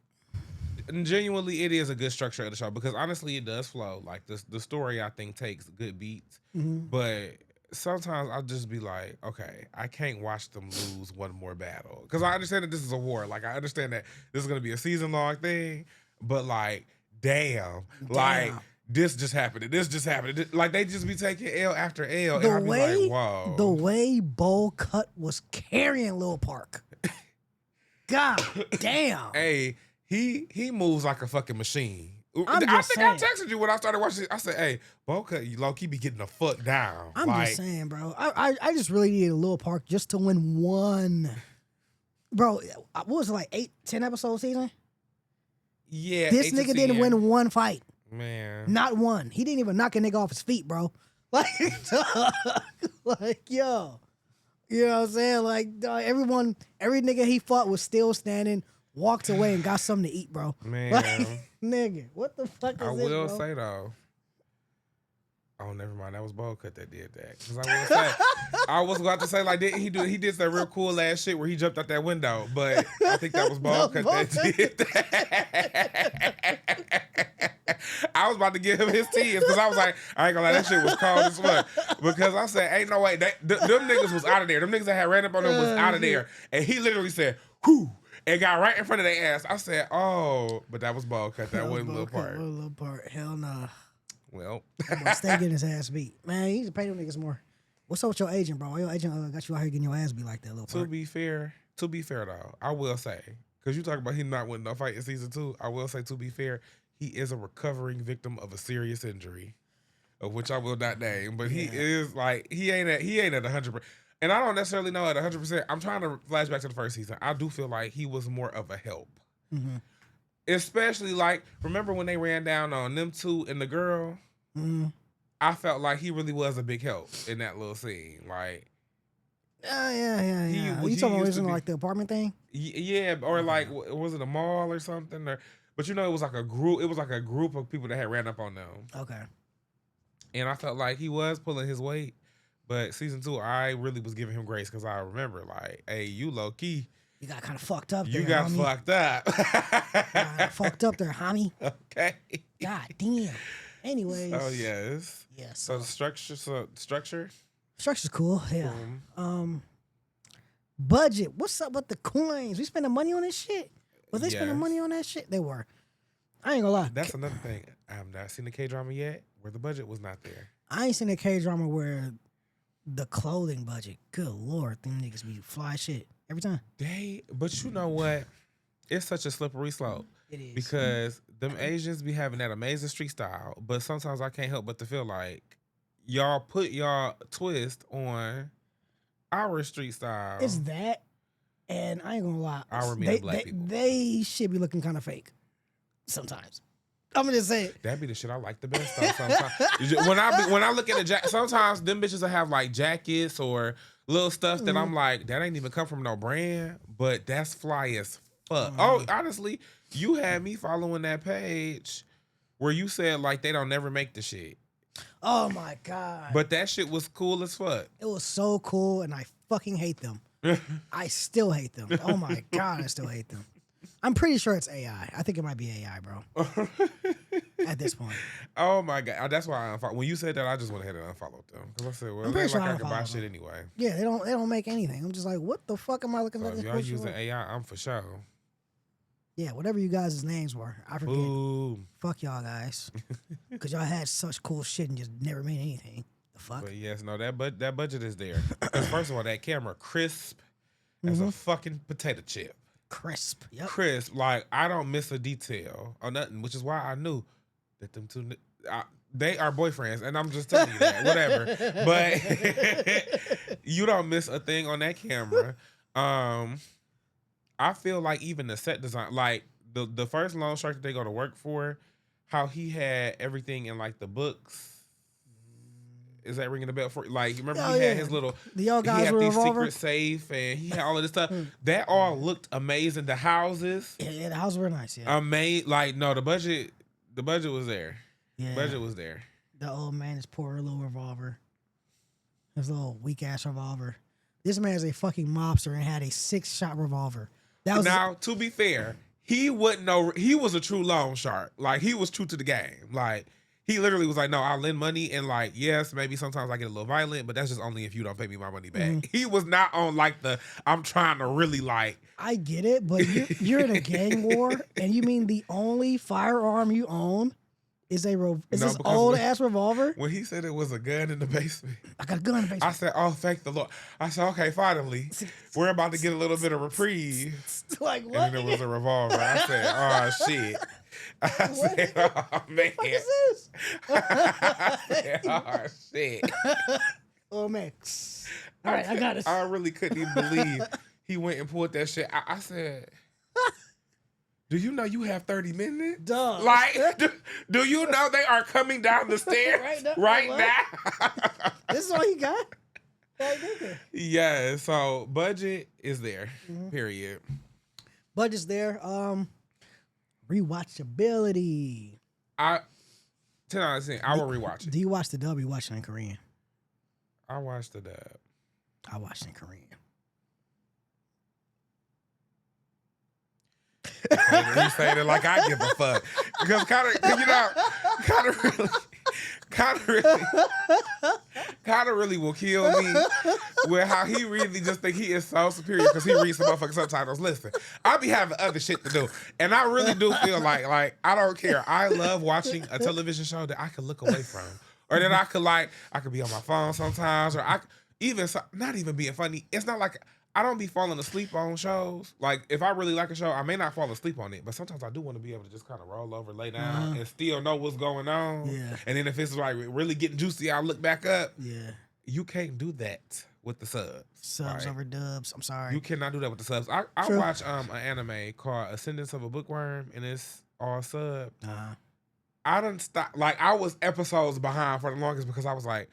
genuinely, it is a good structure of the show because honestly, it does flow. Like the story, I think takes good beats, but sometimes I'll just be like, okay, I can't watch them lose one more battle because I understand that this is a war. Like I understand that this is gonna be a season long thing, but like, damn. Like this just happened. And this just happened. Like they just be taking L after L, and I be like, whoa. The way Bo Cut was carrying Lil Park. God damn. Hey, he moves like a fucking machine. I texted you when I started watching it. I said, hey, Boca, you low-key be getting the fuck down. I'm just saying, bro. I just really needed Lil Park just to win one. Bro, what was it, like 8-10 episode season? Yeah. This nigga didn't win one fight. Man. Not one. He didn't even knock a nigga off his feet, bro. Like, yo. You know what I'm saying? Like, every nigga he fought was still standing, walked away and got something to eat, bro. Man. Like, nigga, what the fuck is this, I will bro? say, though. Oh, never mind. That was Bocut that did that. Because I will say, I was about to say, like, he did some real cool ass shit where he jumped out that window. But I think that was Bocut that did that. I was about to give him his tears because I was like, I ain't gonna lie, that shit was cold as fuck. Because I said, ain't no way. Them niggas was out of there. Them niggas that had ran up on them was out of there. And he literally said, whoo, and got right in front of their ass. I said, oh, but that was Bocut. That wasn't Lil Park. Lil Park. Hell nah. Well, stay getting his ass beat. Man, he need to pay them niggas more. What's up with your agent, bro? Your agent got you out here getting your ass beat like that, Lil Park. To be fair though, I will say, because you talk about him not winning no fight in season 2, I will say, to be fair, he is a recovering victim of a serious injury, of which I will not name. But he is like, he ain't at 100%. And I don't necessarily know at 100%. I'm trying to flash back to the first season. I do feel like he was more of a help. Mm-hmm. Especially, like, remember when they ran down on them two and the girl? Mm-hmm. I felt like he really was a big help in that little scene. Like, yeah. You talking about like the apartment thing? Yeah, or like, was it a mall or something? But you know, it was like a group. It was like a group of people that had ran up on them. Okay. And I felt like he was pulling his weight. But season 2, I really was giving him grace because I remember, like, hey, you low key. You got kind of fucked up there, You got homie. fucked up. Fucked up there, homie. Okay. God damn. Anyways. Oh, yes. Yeah. So structure? Structure's cool, yeah. Budget. What's up with the coins? We spending money on this shit? Was they spending money on that shit? They were. I ain't gonna lie. That's another thing. I have not seen the K-drama yet where the budget was not there. I ain't seen a K-drama where the clothing budget, good Lord, them niggas be fly shit every time. But you know what? It's such a slippery slope. It is. Because them Asians be having that amazing street style, but sometimes I can't help but to feel like y'all put y'all twist on our street style. It's that, and I ain't gonna lie. Our black people. They should be looking kind of fake sometimes. I'm gonna just say it. That'd be the shit I like the best though. Sometimes when I look at the jacket, sometimes them bitches will have like jackets or little stuff that I'm like, that ain't even come from no brand, but that's fly as fuck. Oh, honestly, you had me following that page where you said like they don't never make the shit. Oh my God. But that shit was cool as fuck. It was so cool, and I fucking hate them. I still hate them. Oh my God, I still hate them. I'm pretty sure it's AI. I think it might be AI, bro. At this point. Oh my God. That's why I unfollowed. When you said that, I just went ahead and unfollowed them. Because I said, well, it ain't like I can buy shit anyway. Yeah, they don't make anything. I'm just like, what the fuck am I looking at? If y'all using AI, I'm for sure. Yeah, whatever you guys' names were. I forget. Ooh. Fuck y'all guys. Because y'all had such cool shit and just never made anything. The fuck? But yes, no, that budget is there. Because first of all, that camera crisp as a fucking potato chip. Crisp. Yep. Crisp. Like, I don't miss a detail or nothing, which is why I knew that them two, they are boyfriends. And I'm just telling you that. Whatever. But you don't miss a thing on that camera. I feel like even the set design, like the first loan shark that they go to work for, how he had everything in like the books. Is that ringing a bell for like? Remember Oh, he had yeah. his little. The old He guys had with these revolver. secret safe, and he had all of this stuff. That all looked amazing. The houses, Yeah, the houses were nice. Yeah, amazing. Like no, the budget was there. yeah. Budget was there. The old man is poor little revolver. His little weak ass revolver. This man is a fucking mobster and had a 6-shot revolver. That was Now, to be fair, he wouldn't know. He was a true loan shark. Like he was true to the game. Like he literally was like, "No, I'll lend money, and like, yes, maybe sometimes I get a little violent, but that's just only if you don't pay me my money back." He was not on like the I'm trying to really like. I get it, but you're in a gang war, and you mean the only firearm you own is this because old ass revolver? When he said it was a gun in the basement, I got a gun in the basement. I said, "Oh, thank the Lord." I said, "Okay, finally, we're about to get a little bit of reprieve." Like what? And then it was a revolver. I said, "Oh shit." I said, "Oh man." What is this? I said, "Oh shit." Oh man. All right, I got it. I really couldn't even believe he went and pulled that shit. I said, "Do you know you have 30 minutes?" Dog. Like, do you know they are coming down the stairs right now? This is all you got? Like, nigga. Yeah, so budget is there. Mm-hmm. Period. Budget's there. Rewatchability. 10 out of 10. I will rewatch it. Do you watch the dub or you watch it in Korean? I watched the dub. I watched it in Korean. You saying it like I give a fuck. Because kind of really will kill me with how he really just think he is so superior because he reads the motherfucking subtitles. Listen, I be having other shit to do. And I really do feel like I don't care. I love watching a television show that I can look away from. Or that I could be on my phone sometimes, or not even being funny. It's not like I don't be falling asleep on shows. Like if I really like a show, I may not fall asleep on it, but sometimes I do want to be able to just kind of roll over, lay down, and still know what's going on. Yeah. And then if it's like really getting juicy, I'll look back up. Yeah. You can't do that with the subs. Subs right? over dubs. I'm sorry. You cannot do that with the subs. I watch an anime called Ascendance of a Bookworm, and it's all sub. I done stop. Like I was episodes behind for the longest because I was like,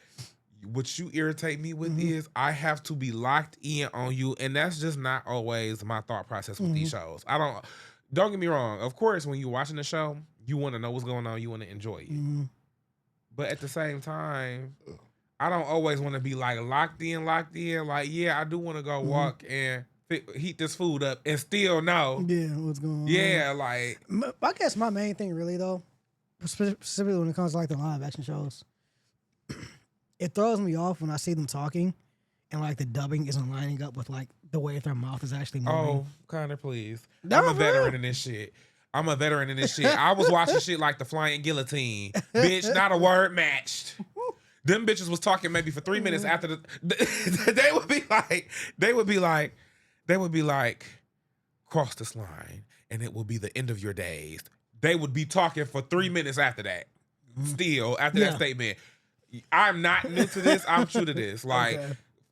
what you irritate me with is I have to be locked in on you, and that's just not always my thought process with these shows. Don't get me wrong. Of course, when you're watching the show, you want to know what's going on. You want to enjoy it. But at the same time, I don't always want to be like locked in. Like, yeah, I do want to go walk and heat this food up and still know. Yeah, what's going on? Yeah, like. I guess my main thing really though, specifically when it comes to like the live action shows, it throws me off when I see them talking and like the dubbing isn't lining up with like the way their mouth is actually moving. Oh, Connor, please. No, I'm a veteran in this shit. I was watching shit like the Flying Guillotine. Bitch, not a word matched. Them bitches was talking maybe for 3 minutes after they would be like, cross this line and it will be the end of your days. They would be talking for 3 minutes after that. Still, after that statement. I'm not new to this. I'm true to this. Like,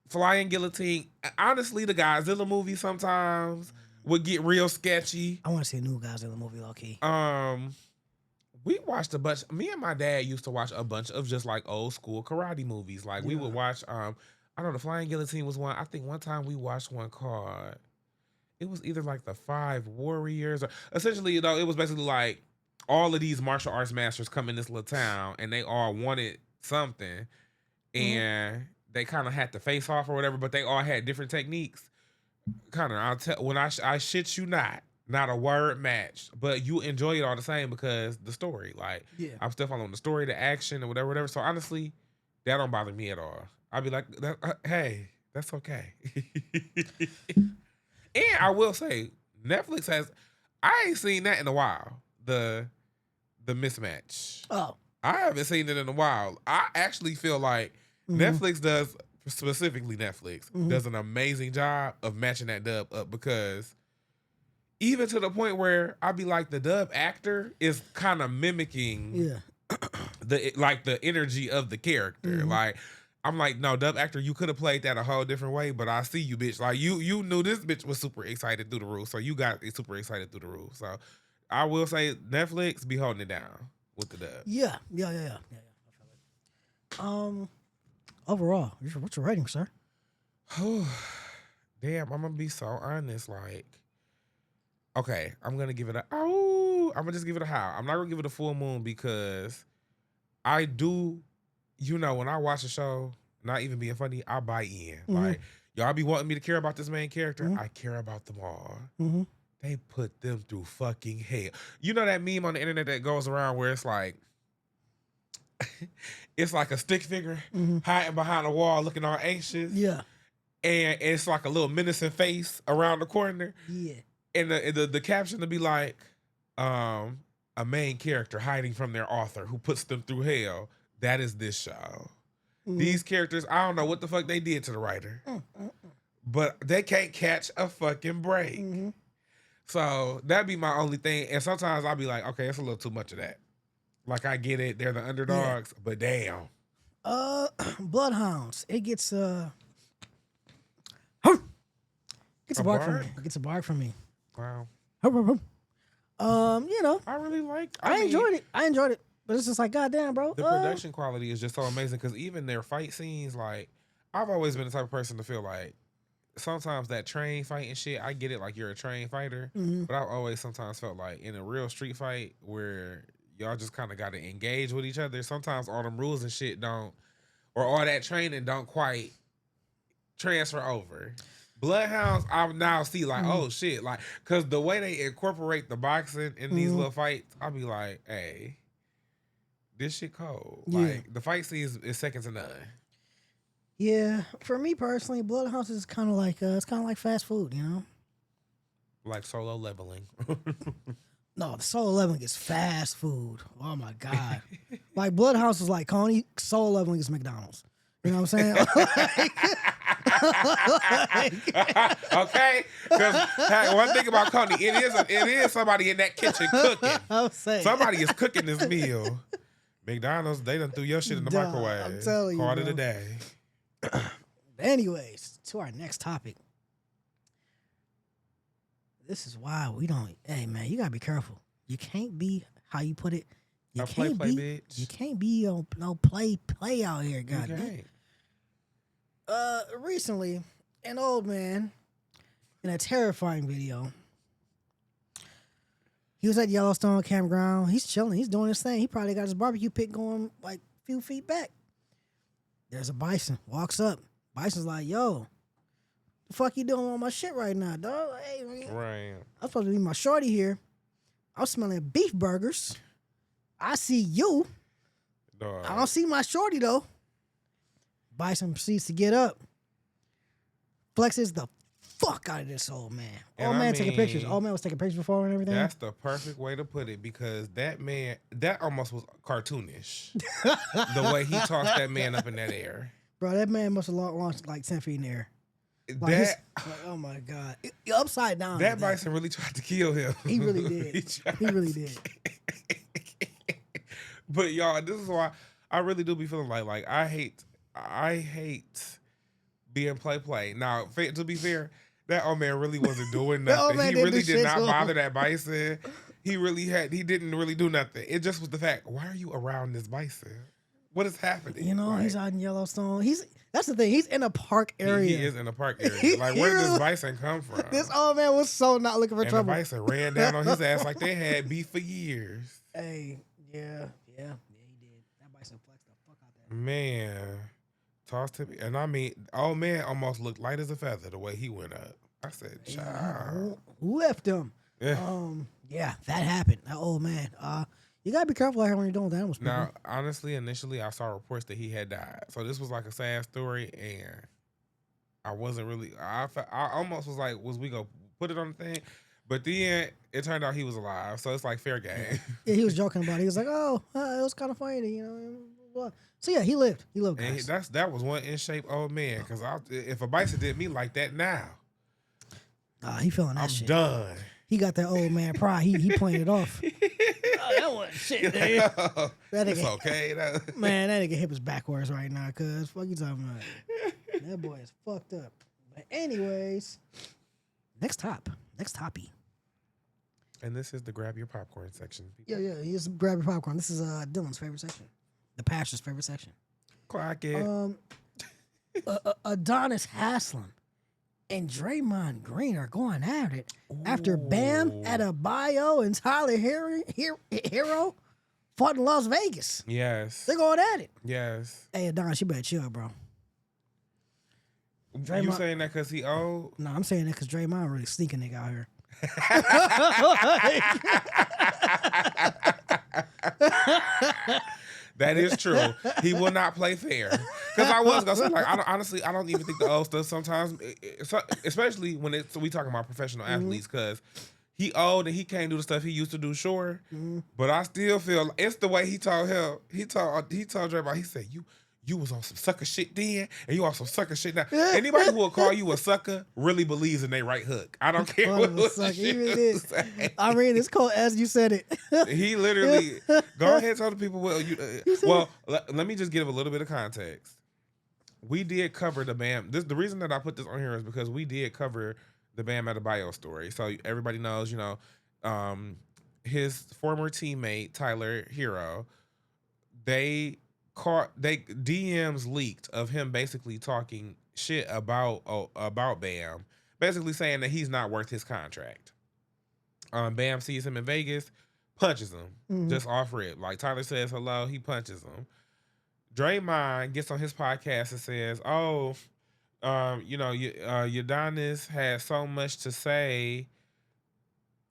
Flying Guillotine, honestly, the Godzilla movie sometimes would get real sketchy. I want to see a new Godzilla movie, low key. We watched a bunch. Me and my dad used to watch a bunch of just like old school karate movies. Like we would watch. I know the Flying Guillotine was one. I think one time we watched one called. It was either like the Five Warriors or essentially, it was basically like all of these martial arts masters come in this little town and they all wanted something, and they kind of had to face off or whatever, but they all had different techniques. Kind of, I'll tell when I shit you not a word match, but you enjoy it all the same because the story. Like, I'm still following the story, the action, or whatever. So honestly, that don't bother me at all. I'd be like, hey, that's okay. And I will say, Netflix I ain't seen that in a while. The mismatch. Oh. I haven't seen it in a while. I actually feel like Netflix does, specifically Netflix, does an amazing job of matching that dub up because even to the point where I'd be like, the dub actor is kind of mimicking the energy of the character. Like, I'm like, no, dub actor, you could have played that a whole different way, but I see you, bitch. Like, you knew this bitch was super excited through the roof, so you got super excited through the roof. So I will say Netflix be holding it down with the dub. Yeah. Overall, what's your rating, sir? Damn, I'm gonna be so honest. Like, okay, I'm gonna give it a I'm gonna just give it a how. I'm not gonna give it a full moon because I do, when I watch a show, not even being funny, I buy in. Like, y'all be wanting me to care about this main character. I care about them all. They put them through fucking hell. You know that meme on the internet that goes around where it's like, it's like a stick figure hiding behind a wall looking all anxious. Yeah. And it's like a little menacing face around the corner. Yeah. And the caption to be like, a main character hiding from their author who puts them through hell. That is this show. These characters, I don't know what the fuck they did to the writer. But they can't catch a fucking break. So that'd be my only thing. And sometimes I'll be like, okay, it's a little too much of that. Like, I get it, they're the underdogs, but damn. Bloodhounds. It gets a bark from me. It gets a bark from me. Wow. I really liked. I enjoyed it, but it's just like, goddamn, bro. The production quality is just so amazing because even their fight scenes, like, I've always been the type of person to feel like sometimes that train fighting shit, I get it, like you're a trained fighter, but I've always sometimes felt like in a real street fight where y'all just kind of got to engage with each other, sometimes all them rules and shit don't, or all that training don't quite transfer over. Bloodhounds, I now see like, oh shit, like, cause the way they incorporate the boxing in these little fights, I'll be like, hey, this shit cold. Yeah. Like, the fight scene is second to none. Yeah, for me personally, Bloodhounds is kind of like it's kind of like fast food, you know. Like Solo Leveling. No, the Solo Leveling is fast food. Oh my god, like Bloodhounds is like Coney. Solo Leveling is McDonald's. You know what I'm saying? Okay, because one thing about Coney, it is somebody in that kitchen cooking. I'm saying Somebody is cooking this meal. McDonald's, they done threw your shit in the microwave. I'm telling you, Called it bro. a day. Anyways, to our next topic. This is why we don't. Hey man, you gotta be careful. You can't be how you put it. You A can't play, be. bitch. You can't be no play out here, You goddamn. can't. Recently, an old man in a terrifying video. He was at Yellowstone campground. He's chilling. He's doing his thing. He probably got his barbecue pit going like a few feet back. There's a bison. Walks up. Bison's like, yo, the fuck you doing on my shit right now, dog? Hey, man. Right. I'm supposed to be my shorty here. I'm smelling beef burgers. I see you. Dog. I don't see my shorty, though. Bison proceeds to get up. Flexes the fuck out of this old man. And Old I man taking pictures. mean, Old man was taking pictures before and everything. That's the perfect way to put it because that man, that almost was cartoonish. The way he tossed that man up in that air. Bro, that man must have launched like 10 feet in the air. Like, That oh my God. Upside down. that bison really tried to kill him. He really did. He really did. But y'all, this is why I really do be feeling like I hate being play. Now, to be fair, that old man really wasn't doing That old nothing. man He didn't really do did shit not to him. bother that bison. He didn't really do nothing. It just was the fact, why are you around this bison? What is happening? You know, Like, he's out in Yellowstone. That's the thing. He's in a park area. He is in a park area. Like, where did this bison come from? This old man was so not looking for And trouble. the bison ran down on his ass like they had beef for years. Hey, yeah, he did. That bison flexed the fuck out there. Man, tossed him. And I mean, old man almost looked light as a feather the way he went up. I said, child. Who left him? Yeah. Yeah, that happened. That old man. You gotta be careful out here when you're dealing with animals. Now, honestly, initially, I saw reports that he had died. So this was like a sad story, and I wasn't really. I almost was like, was we gonna put it on the thing? But then it turned out he was alive. So it's like fair game. Yeah, he was joking about it. He was like, "Oh, it was kind of funny, you know." Blah. So yeah, he lived. He lived. And Guys. that was one in shape old man. Because if a bison did me like that now, He feeling that I'm shit. done. He got that old man pride. He playing it off. That wasn't shit, dude. That It's nigga, okay. man, that nigga hip is backwards right now, cuz. Fuck you talking about? That boy is fucked up. But anyways, next toppy. And this is the grab your popcorn section. Yeah, he's grab your popcorn. This is Dylan's favorite section. The pastor's favorite section. Clock it. Adonis Haslam and Draymond Green are going at it after Bam Adebayo and Tyler Hero fought in Las Vegas. Yes. They're going at it. Yes. Hey, Adonis, you better chill, bro. You saying that because he old? No, I'm saying that because Draymond really sneaking nigga out here. That is true. He will not play fair. Because I was gonna say, like, I don't even think the old stuff sometimes, especially when we talking about professional athletes, because he old and he can't do the stuff he used to do. Sure, but I still feel it's the way he told him. He told Draymond. He said, You was on some sucker shit then, and you on some sucker shit now. Anybody who will call you a sucker really believes in their right hook. I don't care what you say. I mean, it's called as you said it. He literally, go ahead and tell the people, let me just give a little bit of context. We did cover the Bam. The reason that I put this on here is because we did cover the Bam Adebayo story. So everybody knows, his former teammate, Tyler Hero, they DMs leaked of him basically talking shit about Bam, basically saying that he's not worth his contract. Bam sees him in Vegas, punches him just off rip. Like Tyler says hello, he punches him. Draymond gets on his podcast and says, Udonis had so much to say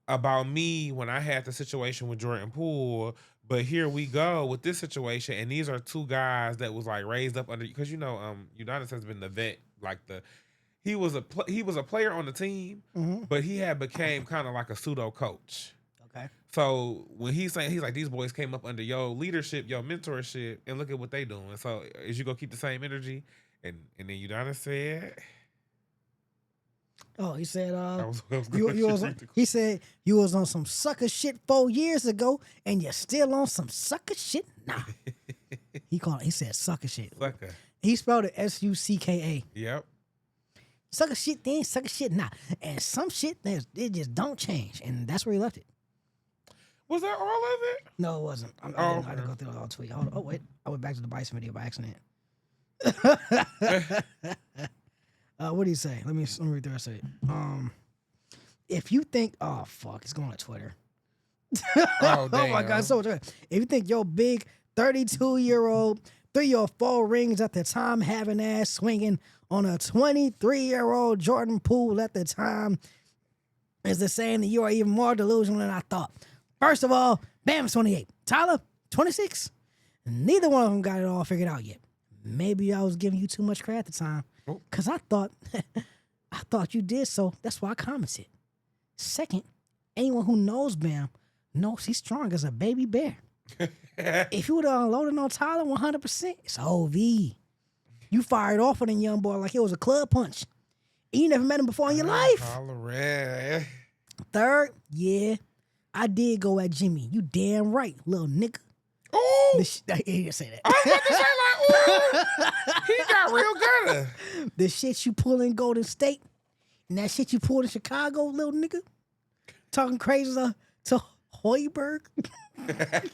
about me when I had the situation with Jordan Poole. But here we go with this situation, and these are two guys that was like raised up under, because Udonis has been the vet, like he was a player on the team, but he had became kind of like a pseudo coach. Okay. So when he's like, these boys came up under your leadership, your mentorship, and look at what they doing. So is you gonna keep the same energy? And then Udonis said, "Oh, he said, he said you was on some sucker shit 4 years ago, and you're still on some sucker shit now." He said sucker shit. Sucker. He spelled it SUCKA. Yep. Sucker shit then, sucker shit now, and some shit it just don't change, and that's where he left it. Was that all of it? No, it wasn't. I didn't go through the whole tweet. Hold on. Oh wait, I went back to the Bison video by accident. What do you say? Let me read the rest of it. If you think, oh fuck, it's going to Twitter. Oh, damn. Oh my god, so Twitter. If you think your big 32-year-old, 3 or 4 rings at the time having ass swinging on a 23-year-old Jordan Poole at the time is the saying that you are even more delusional than I thought. First of all, Bam's 28. Tyler, 26. Neither one of them got it all figured out yet. Maybe I was giving you too much credit at the time, because I thought you did, so that's why I commented. Second, anyone who knows Bam knows he's strong as a baby bear. If you would have unloaded on Tyler 100%, it's OV. You fired off on a young boy like it was a club punch. You never met him before in your life. Right. Third, yeah, I did go at Jimmy. You damn right, little nigga. Ooh. He didn't say that. I was about to say, like, ooh, he got real gutter. The shit you pull in Golden State and that shit you pulled in Chicago, little nigga. Talking crazy to Hoiberg and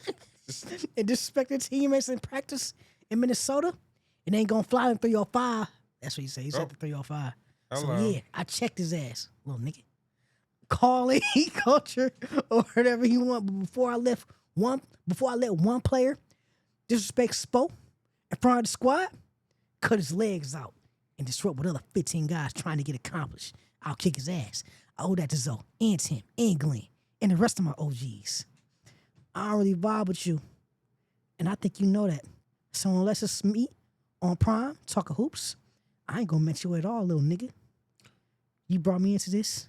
disrespecting teammates in practice in Minnesota. It ain't gonna fly in 305. That's what he said. He said the 305. Hello. So yeah, I checked his ass, little nigga. Call it heat culture or whatever he want. But before I let one player disrespect Spo in front of the squad, cut his legs out and disrupt what other 15 guys trying to get accomplished, I'll kick his ass. I owe that to Zoe and Tim and Glenn and the rest of my OGs. I don't really vibe with you, and I think you know that. So unless it's me on Prime talking hoops, I ain't gonna mention you at all, little nigga. You brought me into this,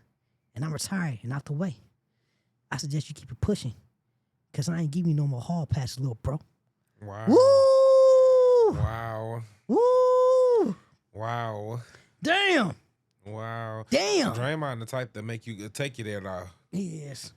and I'm retired and out the way. I suggest you keep it pushing, because I ain't giving you no more hall passes, little bro. Wow. Woo! Wow. Woo! Wow. Damn! Wow. Damn! Draymond the type that make you take you there, though. He is.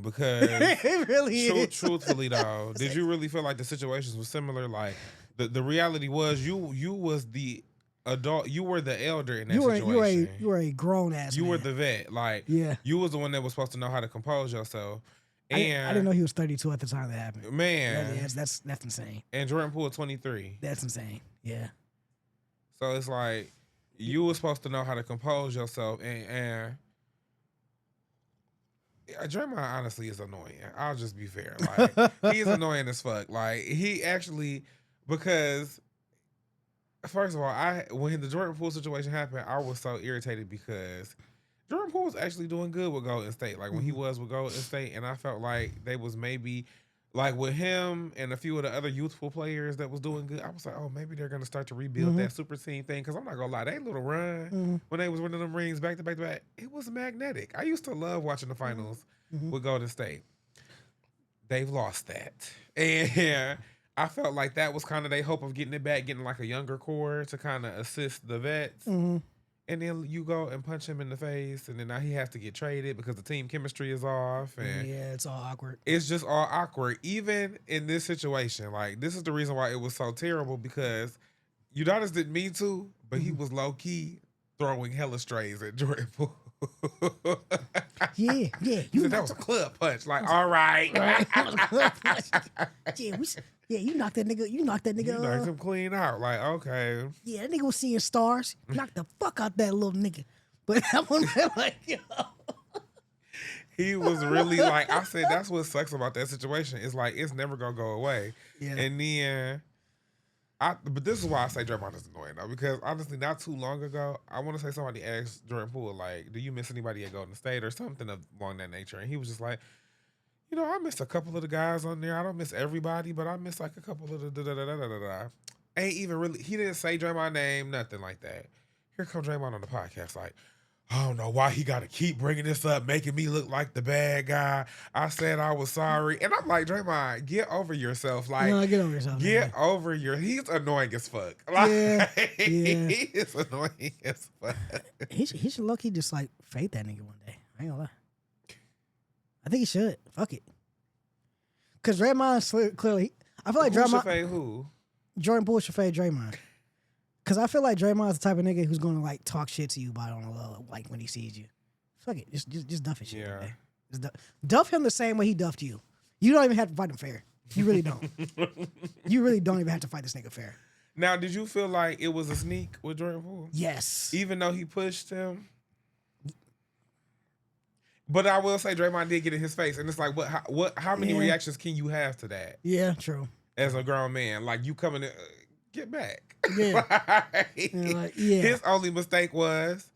Because It really is. Truthfully, though, did you really feel like the situations were similar? Like, the reality was you was the adult, you were the elder in that situation. You were a grown ass. You man. were the vet. Like, yeah. You was the one that was supposed to know how to compose yourself. And I didn't know he was 32 at the time that happened. Man, that's insane. And Jordan Poole 23. That's insane. Yeah. So it's like you were supposed to know how to compose yourself, and Draymond honestly is annoying. I'll just be fair. Like he's annoying as fuck. Like he actually, because first of all, when the Jordan Poole situation happened, I was so irritated because Jordan Poole was actually doing good with Golden State. Like when he was with Golden State, and I felt like they was maybe like with him and a few of the other youthful players that was doing good. I was like, oh, maybe they're gonna start to rebuild that super team thing. Because I'm not gonna lie, that little run when they was winning them rings back to back to back, it was magnetic. I used to love watching the finals with Golden State. They've lost that, and I felt like that was kind of their hope of getting it back, getting like a younger core to kind of assist the vets. And then you go and punch him in the face, and then now he has to get traded because the team chemistry is off. And yeah, it's all awkward. It's just all awkward. Even in this situation, like this is the reason why it was so terrible because Udonis didn't mean to, but he was low key throwing hella strays at Jordan Poole. Yeah. He said that was a club punch. Like, all right. Yeah, you knocked that nigga. You knocked him clean out. Like, okay. Yeah, that nigga was seeing stars. Knocked the fuck out that little nigga. But that one, like, yo. He was really like, I said, that's what sucks about that situation. It's like, it's never going to go away. Yeah. And then, but this is why I say Draymond is annoying, though, because honestly, not too long ago, I want to say somebody asked Jordan Poole, like, do you miss anybody at Golden State or something along that nature? And he was just like, you know, I miss a couple of the guys on there. I don't miss everybody, but I miss like a couple of the da-da-da-da-da-da. Ain't even really, he didn't say Draymond's name, nothing like that. Here comes Draymond on the podcast like, I don't know why he got to keep bringing this up, making me look like the bad guy. I said I was sorry. And I'm like, Draymond, get over yourself. Like, no, get over yourself. He's annoying as fuck. Like, he is annoying as fuck. He should low-key just like fade that nigga one day. I ain't gonna lie. I think he should. Fuck it. Because Draymond clearly, I feel like Who Draymond. should fade who? Jordan Poole should fade Draymond. Because I feel like Draymond's the type of nigga who's going to like talk shit to you about on the low, like when he sees you. Fuck it. Just duff his shit. Yeah. Just duff him the same way he duffed you. You don't even have to fight him fair. You really don't. You really don't even have to fight this nigga fair. Now, did you feel like it was a sneak with Jordan Poole? Yes. Even though he pushed him? But I will say Draymond did get in his face, and it's like, how many reactions can you have to that? Yeah, true. As a grown man, like you coming in, get back. Yeah. His only mistake was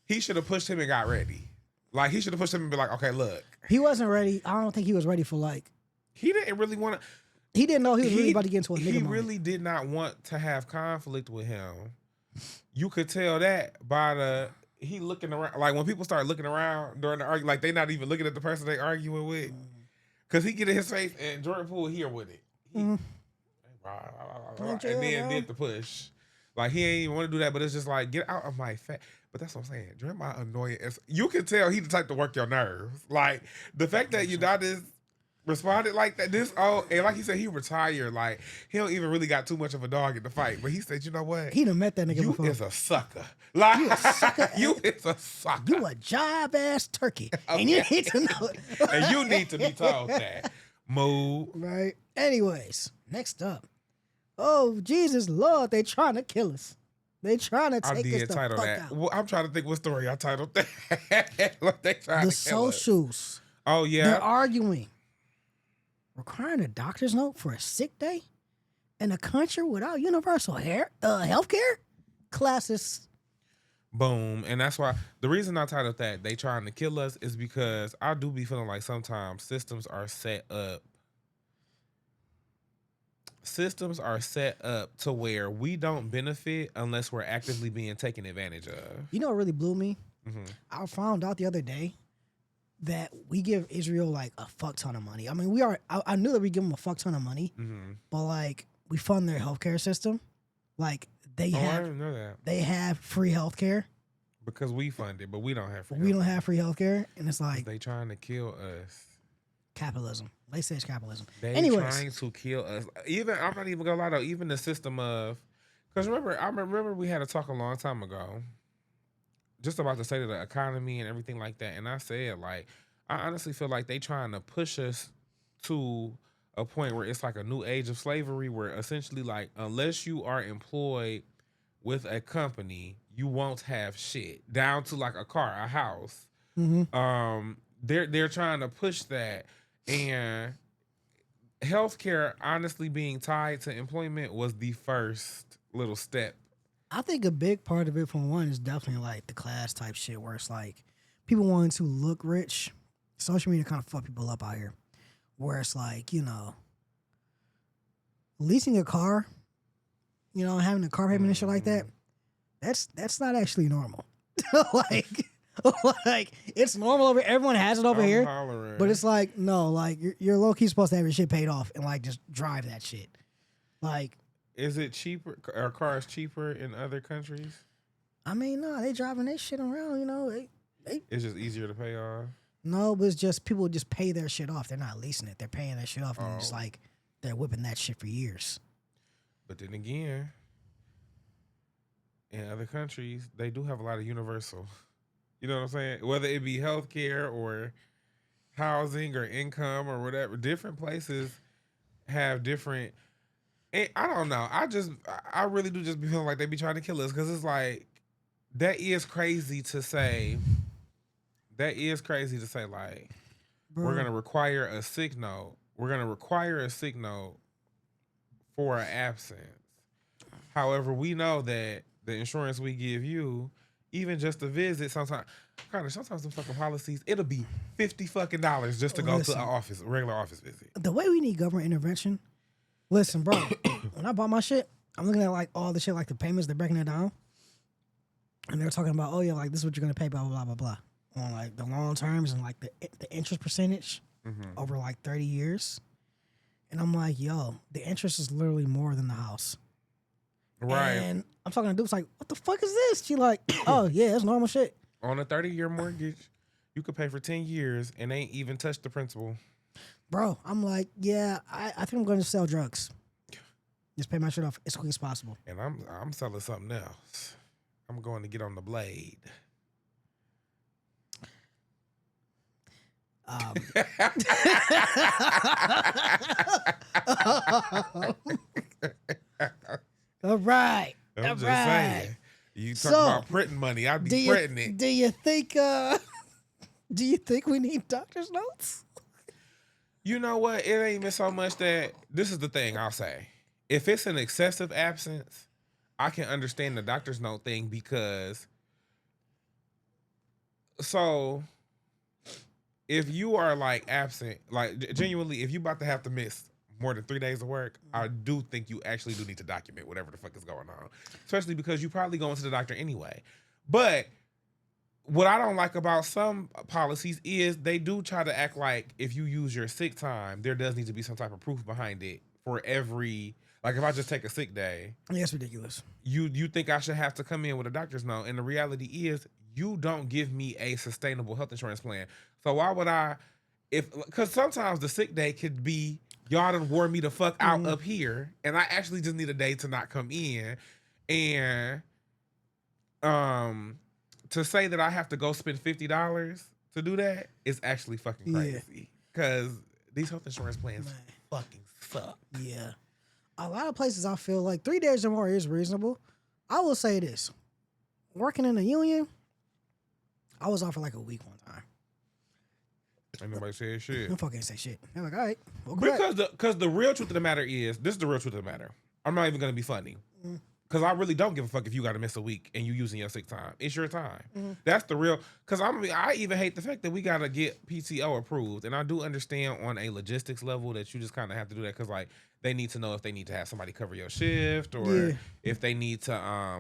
he should have pushed him and got ready. Like he should have pushed him and be like, okay, look. He wasn't ready. I don't think he was ready for like. He didn't really want to. He didn't know he was really about to get into a nigga moment. He really did not want to have conflict with him. You could tell that by he looking around. Like when people start looking around during the argument, like they not even looking at the person they arguing with. Because he get in his face and Jordan Poole here with it. And then did the push. Like he ain't even want to do that, but it's just like, get out of my face. But that's what I'm saying. Draymond annoying. You can tell he the type to work your nerves. Like the fact that Udonis responded like that, and like he said, he retired. Like he don't even really got too much of a dog in the fight. But he said, you know what? He done met that nigga before. You is a sucker. Like you a sucker. You is a sucker. You a job ass turkey, and you need to know it. And you need to be told that. Move. Right. Anyways, next up. Oh Jesus Lord, they trying to kill us. They trying to take us the fuck out. Well, I'm trying to think what story I titled that. Like they trying the to kill us. socials. Oh yeah. They're arguing. Requiring a doctor's note for a sick day in a country without universal health care? Classes. Boom. And that's why the reason I titled that they trying to kill us is because I do be feeling like sometimes systems are set up to where we don't benefit unless we're actively being taken advantage of. You know what really blew me? Mm-hmm. I found out the other day that we give Israel like a fuck ton of money. I mean, I knew that we give them a fuck ton of money, but like we fund their healthcare system. Like I didn't know that. They have free healthcare. Because we fund it, but we don't have free We don't have free healthcare, and it's like they trying to kill us. Capitalism. Late stage capitalism. They Anyways, trying to kill us. Even I'm not even gonna lie though. Even the system of, because I remember we had a talk a long time ago, just about the state of the economy and everything like that. And I said like, I honestly feel like they trying to push us to a point where it's like a new age of slavery, where essentially like unless you are employed with a company, you won't have shit down to like a car, a house. Mm-hmm. They're trying to push that, and healthcare honestly being tied to employment was the first little step. I think a big part of it, for one, is definitely like the class type shit where it's like people wanting to look rich. Social media kind of fuck people up out here. Where it's like, leasing a car, having a car payment and shit like that, that's not actually normal. like, like it's normal over. Everyone has it over here, hollering. but it's like no, like you're low key supposed to have your shit paid off and like just drive that shit. Like, is it cheaper? Are cars cheaper in other countries? I mean, no, they driving their shit around. It's just easier to pay off. No, but it's just people just pay their shit off. They're not leasing it. They're paying their shit off, and it's like they're whipping that shit for years. But then again, in other countries, they do have a lot of universal. You know what I'm saying? Whether it be healthcare or housing or income or whatever, different places have different. And I don't know. I really do just be feeling like they be trying to kill us because it's like that is crazy to say. That is crazy to say. Like, Bro. we're gonna require a sick note. We're gonna require a sick note for an absence. However, we know that the insurance we give you, even just a visit, sometimes the fucking policies, it'll be $50 fucking just to go to a regular office visit. The way we need government intervention. Listen, bro. When I bought my shit, I'm looking at like all the shit, like the payments, they're breaking it down, and they're talking about, oh yeah, like this is what you're gonna pay, blah blah blah blah blah, on like the long terms and like the interest percentage over like 30 years, and I'm like, yo, the interest is literally more than the house. Right. And I'm talking to dudes like, what the fuck is this? She like, oh yeah, it's normal shit. On a 30-year mortgage, you could pay for 10 years and ain't even touch the principal. Bro, I'm like, yeah, I think I'm going to sell drugs. Just pay my shit off as quick as possible. And I'm selling something else. I'm going to get on the blade. All right. I'm just saying. You talk about printing money, I'd be printing it. Do you think we need doctor's notes? You know what? It ain't even so much that this is the thing I'll say. If it's an excessive absence, I can understand the doctor's note thing because so if you are like absent, like genuinely, if you about to have to miss more than 3 days of work, I do think you actually do need to document whatever the fuck is going on. Especially because you probably going to the doctor anyway. But what I don't like about some policies is they do try to act like if you use your sick time, there does need to be some type of proof behind it for every, like if I just take a sick day. Yeah, it's ridiculous. You think I should have to come in with a doctor's note. And the reality is you don't give me a sustainable health insurance plan. So why would I, because sometimes the sick day could be, y'all done wore me the fuck out up here, and I actually just need a day to not come in. And to say that I have to go spend $50 to do that is actually fucking crazy. Because these health insurance plans fucking suck. Yeah. A lot of places I feel like 3 days or more is reasonable. I will say this. Working in a union, I was off for like a week one time. Ain't nobody saying shit. No fucking say shit. They're like, all right. Because the real truth of the matter is, this is the real truth of the matter. I'm not even going to be funny. Because I really don't give a fuck if you got to miss a week and you using your sick time. It's your time. That's the real. Because I even hate the fact that we got to get PTO approved. And I do understand on a logistics level that you just kind of have to do that because like they need to know if they need to have somebody cover your shift or if they need to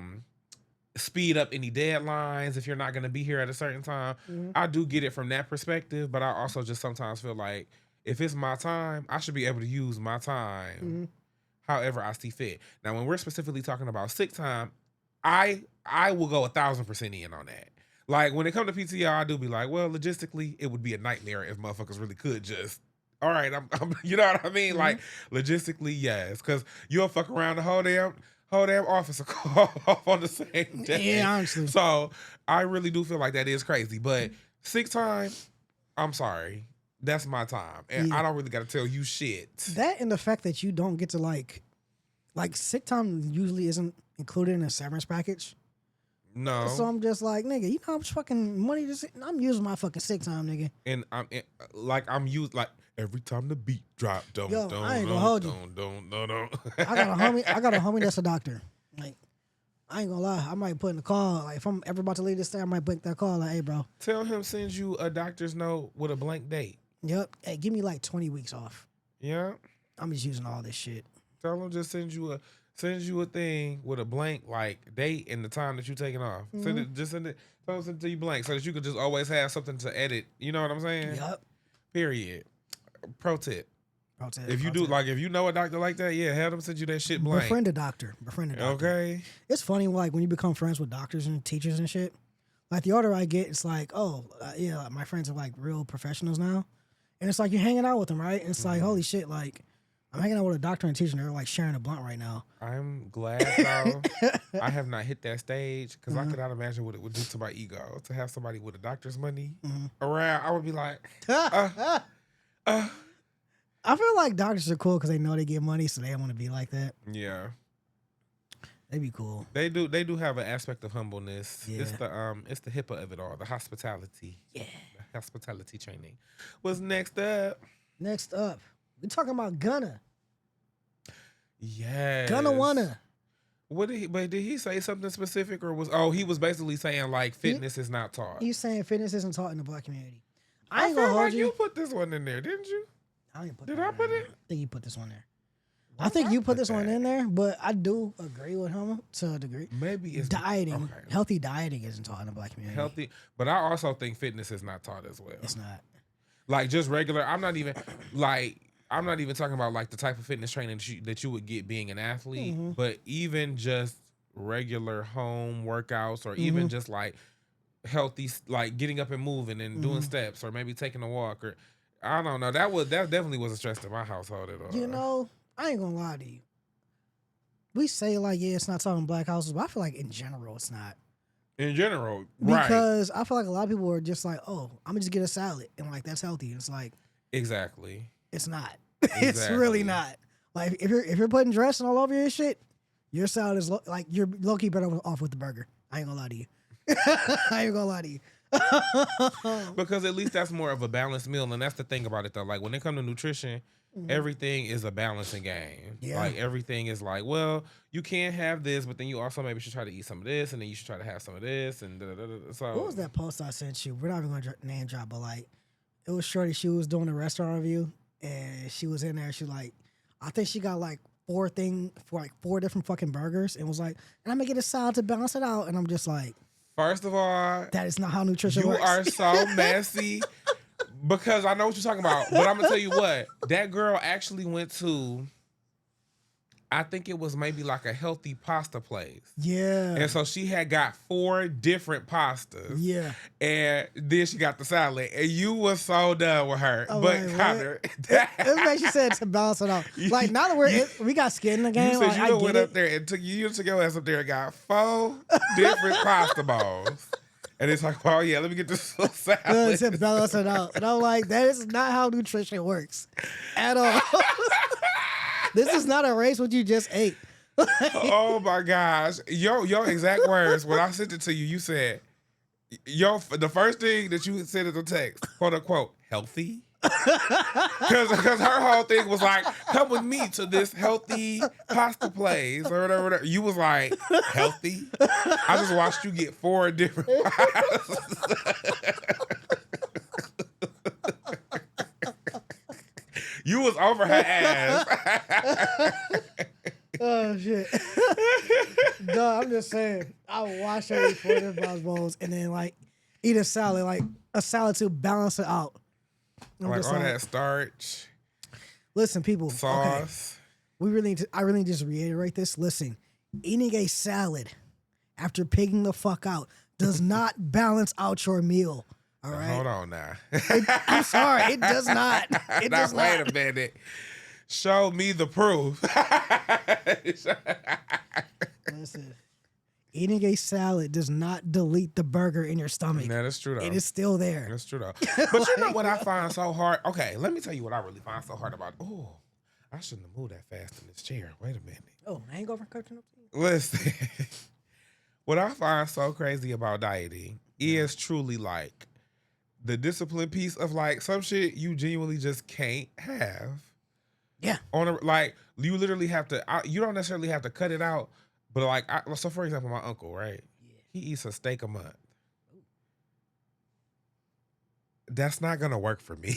speed up any deadlines if you're not going to be here at a certain time. I do get it from that perspective, but I also just sometimes feel like if it's my time, I should be able to use my time however I see fit. Now, when we're specifically talking about sick time, I will go 1,000% in on that. Like when it comes to PTO, I do be like, well, logistically, it would be a nightmare if motherfuckers really could just, all right, I'm you know what I mean? Like logistically, yes, because you'll fuck around the whole damn office will call off on the same day. Yeah, honestly. So I really do feel like that is crazy. But sick time, I'm sorry. That's my time. And I don't really got to tell you shit. That and the fact that you don't get to like Like sick time usually isn't included in a severance package. No. So I'm just like, nigga, you know how much fucking money I'm using my fucking sick time, nigga. And I'm used like every time the beat drop, don't I ain't gonna hold you. don't. I got a homie that's a doctor. Like, I ain't gonna lie, I might put in the call. Like, if I'm ever about to leave this day, I might put that call. Like, hey, bro. Tell him send you a doctor's note with a blank date. Yep. Hey, give me like 20 weeks off. Yeah. I'm just using all this shit. Tell him just send you a thing with a blank like date and the time that you taking off. Send it. Tell him send it to you blank so that you could just always have something to edit. You know what I'm saying? Yep. Period. Pro tip. If you know a doctor like that, yeah, have them send you that shit blank. Befriend a doctor. Okay. It's funny, like when you become friends with doctors and teachers and shit. Like the older I get, it's like, yeah, my friends are like real professionals now, and it's like you're hanging out with them, right? And it's like, holy shit, like I'm hanging out with a doctor and teacher, and they're like sharing a blunt right now. I'm glad though. I have not hit that stage because I could not imagine what it would do to my ego to have somebody with a doctor's money around. I would be like, I feel like doctors are cool because they know they get money, so they don't want to be like that. Yeah, they'd be cool. They do have an aspect of humbleness. Yeah. It's the HIPAA of it all, the hospitality. Yeah, the hospitality training. What's next up? Next up, we talking about Gunna. Yes, Gunna wanna. Did he say something specific or he was basically saying like fitness is not taught. He's saying fitness isn't taught in the black community. I ain't feel gonna hold like you put this one in there, didn't you? Did I put it? I think you put this one there. I think you put this one in there, but I do agree with him to a degree. Maybe it's dieting. Okay. Healthy dieting isn't taught in the black community. Healthy, but I also think fitness is not taught as well. It's not. Like just regular. I'm not even talking about like the type of fitness training that you would get being an athlete, but even just regular home workouts or even just like healthy, like getting up and moving and doing steps or maybe taking a walk or I don't know. That definitely was a stress in my household at all. You know, I ain't gonna lie to you. We say like, yeah, it's not taught in black houses, but I feel like in general it's not. In general, right? Because I feel like a lot of people are just like, oh, I'm gonna just get a salad and like that's healthy. And it's like exactly. It's not. Exactly. It's really not. Like if you're putting dressing all over your shit, your salad is like you're low key better off with the burger. I ain't gonna lie to you. I ain't gonna lie to you. Because at least that's more of a balanced meal, and that's the thing about it though. Like when it comes to nutrition, everything is a balancing game. Yeah. Like everything is like, well, you can't have this, but then you also maybe should try to eat some of this, and then you should try to have some of this, and so. What was that post I sent you? We're not even gonna name drop, but like, it was shorty. She was doing a restaurant review, and she was in there. She like, I think she got like four different fucking burgers, and was like, and I'm gonna get a salad to balance it out, and I'm just like. First of all, that is not how nutrition works. You are so messy because I know what you're talking about. But I'm going to tell you what. That girl actually went to, I think it was maybe like a healthy pasta place. Yeah. And so she had got 4 different pastas. Yeah. And then she got the salad. And you were so done with her. Oh, but right, Connor. It makes you said to balance it out. Like now that we got skin in the game. You said like, you went up there and you took your ass up there and got 4 different pasta bowls. And it's like, oh yeah, let me get this little salad. To balance it out. And I'm like, that is not how nutrition works at all. This is not a race what you just ate. Oh my gosh. Your exact words, when I sent it to you, you said, the first thing that you said in the text, quote unquote, healthy? Because her whole thing was like, come with me to this healthy pasta place or whatever. You was like, healthy? I just watched you get 4 different pastas. You was over her ass. Oh shit. No, I'm just saying. I wash her eat 4 different bowls and then like eat a salad, like a salad to balance it out. Like all that starch. Listen, people. Sauce. Okay, I really need to just reiterate this. Listen, eating a salad after pigging the fuck out does not balance out your meal. All right. Hold on now. I'm sorry. It does not. It does not. Wait a minute. Show me the proof. Listen, eating a salad does not delete the burger in your stomach. No, that's true though. It is still there. That's true though. But you know what I find so hard? Okay, let me tell you what I really find so hard about. Oh, I shouldn't have moved that fast in this chair. Wait a minute. Oh, hangover cartoon. Listen, what I find so crazy about dieting is truly like the discipline piece of like some shit you genuinely just can't have. Yeah. Like you literally have to. You don't necessarily have to cut it out, but like so for example, my uncle, right? Yeah. He eats a steak a month. That's not gonna work for me.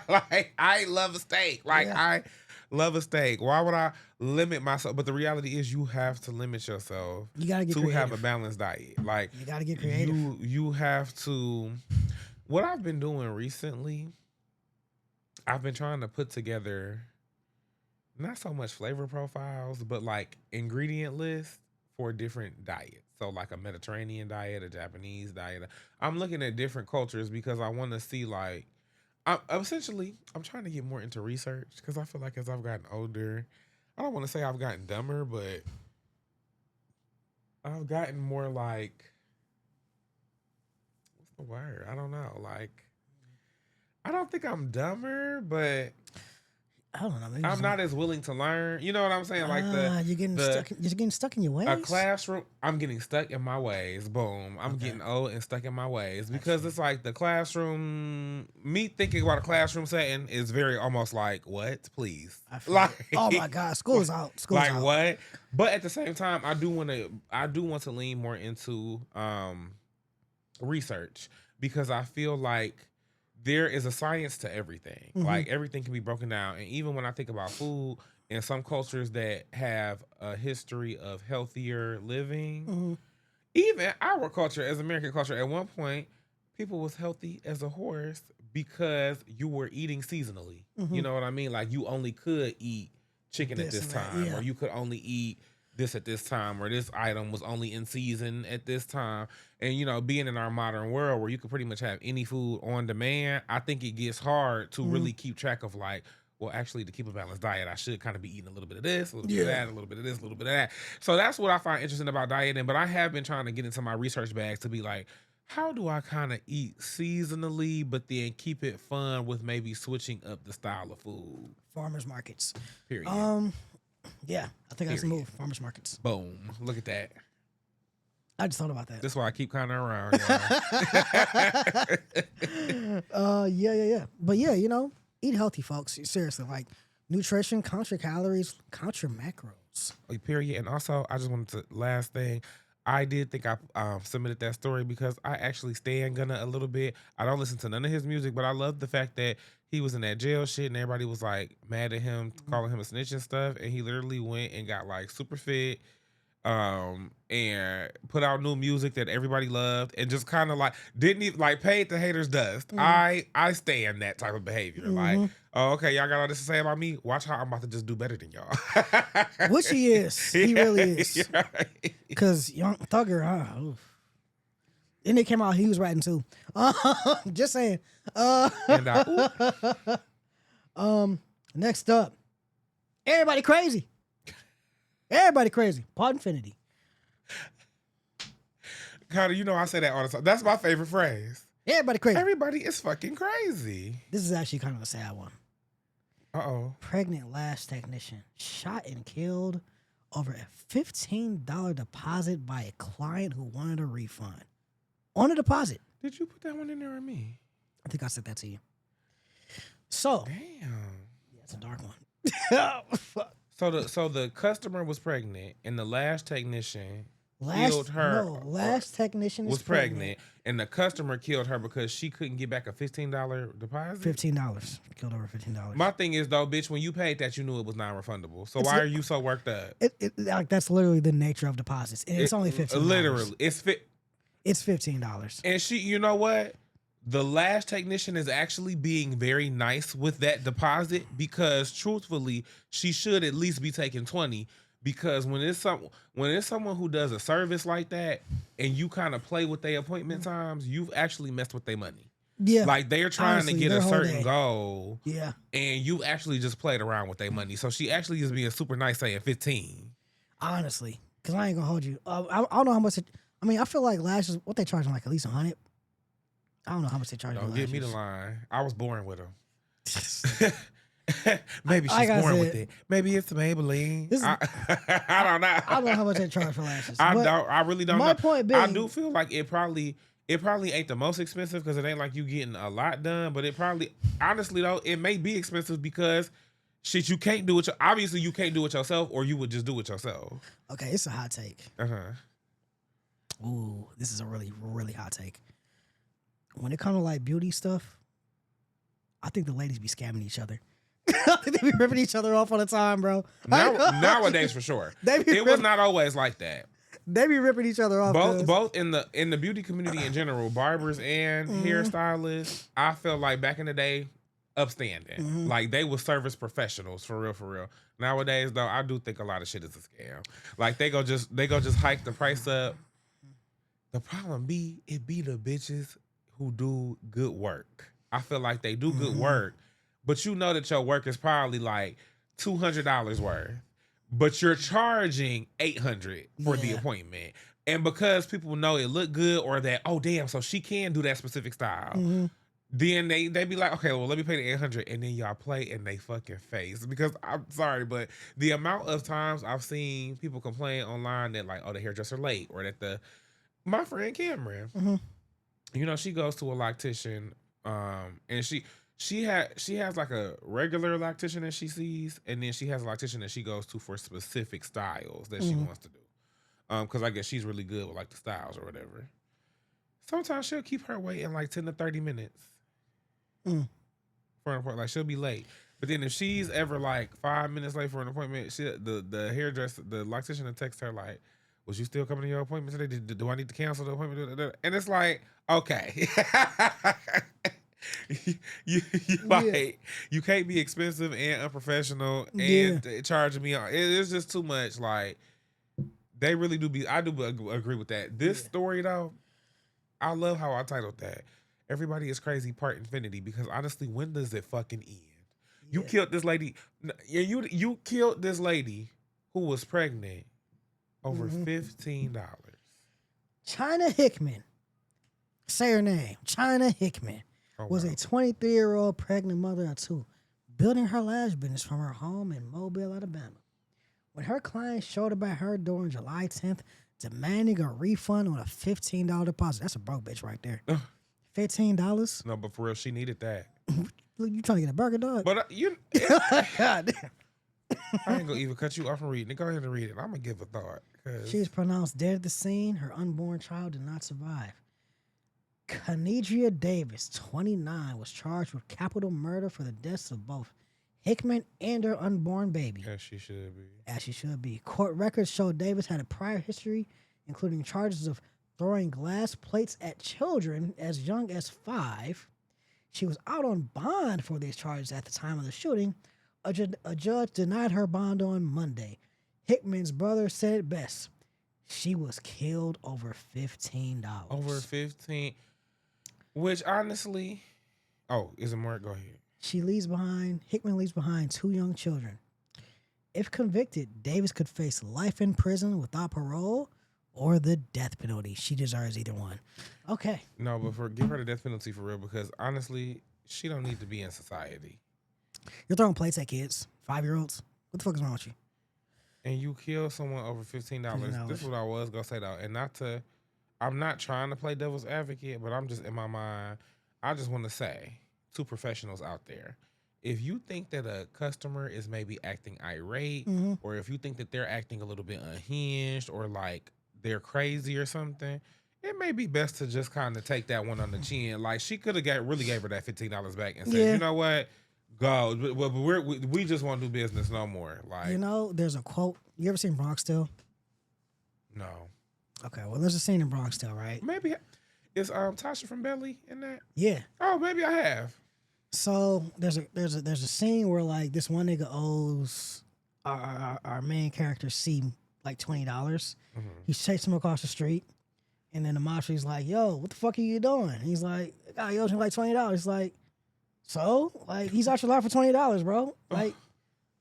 Like I love a steak. Like I love a steak. Why would I limit myself? But the reality is, you have to limit yourself. You gotta get to creative. have a balanced diet. Like you gotta get creative. You have to. What I've been doing recently, I've been trying to put together not so much flavor profiles, but like ingredient lists for different diets. So like a Mediterranean diet, a Japanese diet. I'm looking at different cultures because I want to see like, I'm trying to get more into research because I feel like as I've gotten older, I don't want to say I've gotten dumber, but I've gotten more like, what's the word? I don't know. Like, I don't think I'm dumber, but I don't know. I'm not as willing to learn. You know what I'm saying? Like you're getting stuck in your ways. A classroom. I'm getting stuck in my ways. Boom. I'm getting old and stuck in my ways because it's like the classroom. Me thinking about a classroom setting is very almost like what? Please. Like, oh my God, school is out. School is out. What? But at the same time, I do want to lean more into research because I feel like there is a science to everything. Mm-hmm. Like everything can be broken down. And even when I think about food in some cultures that have a history of healthier living, even our culture as American culture, at one point, people was healthy as a horse because you were eating seasonally. You know what I mean? Like you only could eat chicken at this time, or you could only eat this at this time, or this item was only in season at this time. And, you know, being in our modern world where you can pretty much have any food on demand, I think it gets hard to really keep track of like, well, actually to keep a balanced diet, I should kind of be eating a little bit of this, a little bit of that, a little bit of this, a little bit of that. So that's what I find interesting about dieting. But I have been trying to get into my research bag to be like, how do I kind of eat seasonally, but then keep it fun with maybe switching up the style of food? Farmers markets. Period. Yeah, I think that's a move. Farmers markets. Boom. Look at that. I just thought about that. That's why I keep kind of around. Yeah. But yeah, you know, eat healthy, folks. Seriously, like nutrition, count your calories, count your macros. Period. And also, I just wanted to, last thing, I did think I submitted that story because I actually stand Gunna a little bit. I don't listen to none of his music, but I love the fact that he was in that jail shit and everybody was like mad at him, calling him a snitch and stuff. And he literally went and got like super fit and put out new music that everybody loved and just kind of like didn't even like paid the haters dust. I stand that type of behavior. Like, oh, okay, y'all got all this to say about me. Watch how I'm about to just do better than y'all. Which he is. He really is. Because Young Thugger, then they came out, he was writing too. Just saying. Next up, everybody crazy. Everybody crazy. Pod Infinity. Carter, you know I say that all the time. That's my favorite phrase. Everybody crazy. Everybody is fucking crazy. This is actually kind of a sad one. Uh-oh. Pregnant lash technician shot and killed over a $15 deposit by a client who wanted a refund. On a deposit. Did you put that one in there or me? I think I sent that to you. So. Damn. Yeah, it's a dark one. Oh, fuck. So the customer was pregnant and the lash technician killed her. No, lash technician was pregnant and the customer killed her because she couldn't get back a $15 deposit. $15. Killed over $15. My thing is though, bitch, when you paid that, you knew it was non-refundable. So why are you so worked up? Like that's literally the nature of deposits, and it's only $15. Literally, it's $15. And she, you know what? The lash technician is actually being very nice with that deposit because truthfully, she should at least be taking 20 because when it's someone who does a service like that and you kind of play with their appointment times, you've actually messed with their money. Yeah. Like they're trying honestly, to get a certain goal. Yeah. And you actually just played around with their money. So she actually is being super nice saying 15. Honestly, because I ain't gonna hold you. I don't know how much I feel like lashes, what they charging, like at least 100. I don't know how much they charge. Don't get me the line. I was born with them. Maybe Like she's I born with said, it. Maybe it's Maybelline. This is- I don't know. I don't know how much they charge for lashes. I but don't. I really don't my know. point I being- do feel like it probably ain't the most expensive because it ain't like you getting a lot done. But it probably, honestly though, it may be expensive because shit you can't do it. Obviously, you can't do it yourself, or you would just do it yourself. Okay, it's a hot take. Ooh, this is a really, really hot take. When it comes to like beauty stuff, I think the ladies be scamming each other. I think they be ripping each other off all the time, bro. Nowadays, for sure, it was not always like that. They be ripping each other off. Both in the beauty community in general, barbers and hairstylists. I felt like back in the day, upstanding. Like they were service professionals for real, for real. Nowadays, though, I do think a lot of shit is a scam. Like they go just hike the price up. The problem be the bitches who do good work. I feel like they do good work, but you know that your work is probably like $200 worth, but you're charging $800 for the appointment. And because people know it look good or that, oh damn, so she can do that specific style. Then they be like, okay, well, let me pay the $800, and then y'all play in they fucking face. Because I'm sorry, but the amount of times I've seen people complain online that like, oh, the hairdresser late, or that my friend Cameron, you know, she goes to a loctician, and she has like a regular loctician that she sees, and then she has a loctician that she goes to for specific styles that she wants to do. Because I guess she's really good with like the styles or whatever. Sometimes she'll keep her waiting like 10 to 30 minutes for an appointment. Like she'll be late. But then if she's ever like 5 minutes late for an appointment, the hairdresser, the loctician will text her like, was you still coming to your appointment today? Do I need to cancel the appointment? And it's like, okay. you can't be expensive and unprofessional and charging me. It's just too much. Like they really do be. I do agree with that. This story though, I love how I titled that. Everybody is crazy part infinity, because honestly, when does it fucking end? You killed this lady. You killed this lady who was pregnant over $15. China Hickman, say her name. China Hickman was a 23-year-old pregnant mother of two, building her lash business from her home in Mobile, Alabama. When her client showed up at her door on July 10th, demanding a refund on a $15 deposit. That's a broke bitch right there. $15? No, but for real, she needed that. Look, you trying to get a burger, dog? But God damn. I ain't gonna even cut you off from reading it. Go ahead and read it. I'm gonna give a thought. She was pronounced dead at the scene. Her unborn child did not survive. Kenedria Davis, 29, was charged with capital murder for the deaths of both Hickman and her unborn baby. As she should be. As she should be. Court records show Davis had a prior history, including charges of throwing glass plates at children as young as 5. She was out on bond for these charges at the time of the shooting. A judge denied her bond on Monday. Hickman's brother said it best. She was killed over $15. Over 15, which honestly, is it more? Go ahead. Hickman leaves behind 2 young children. If convicted, Davis could face life in prison without parole or the death penalty. She deserves either one. Okay. No, but give her the death penalty for real, because honestly, she don't need to be in society. You're throwing plates at kids, 5-year-olds. What the fuck is wrong with you? And you kill someone over $15. This is what I was gonna say though, and I'm not trying to play devil's advocate, but I'm just in my mind. I just want to say to professionals out there, if you think that a customer is maybe acting irate, or if you think that they're acting a little bit unhinged, or like they're crazy or something, it may be best to just kind of take that one on the chin. Like she could have really gave her that $15 back and said, you know what? Go, but we just want to do business no more. Like, you know, there's a quote. You ever seen Bronx Tale? No. Okay, well, there's a scene in Bronx Tale, right? Maybe is Tasha from Belly in that? Yeah. Oh, maybe I have. So there's a scene where like this one nigga owes our main character C like $20. He's chasing him across the street, and then the mafia's like, "Yo, what the fuck are you doing?" He's like, "I owes him like $20." He's like, so, like, he's out your life for $20, bro. Like,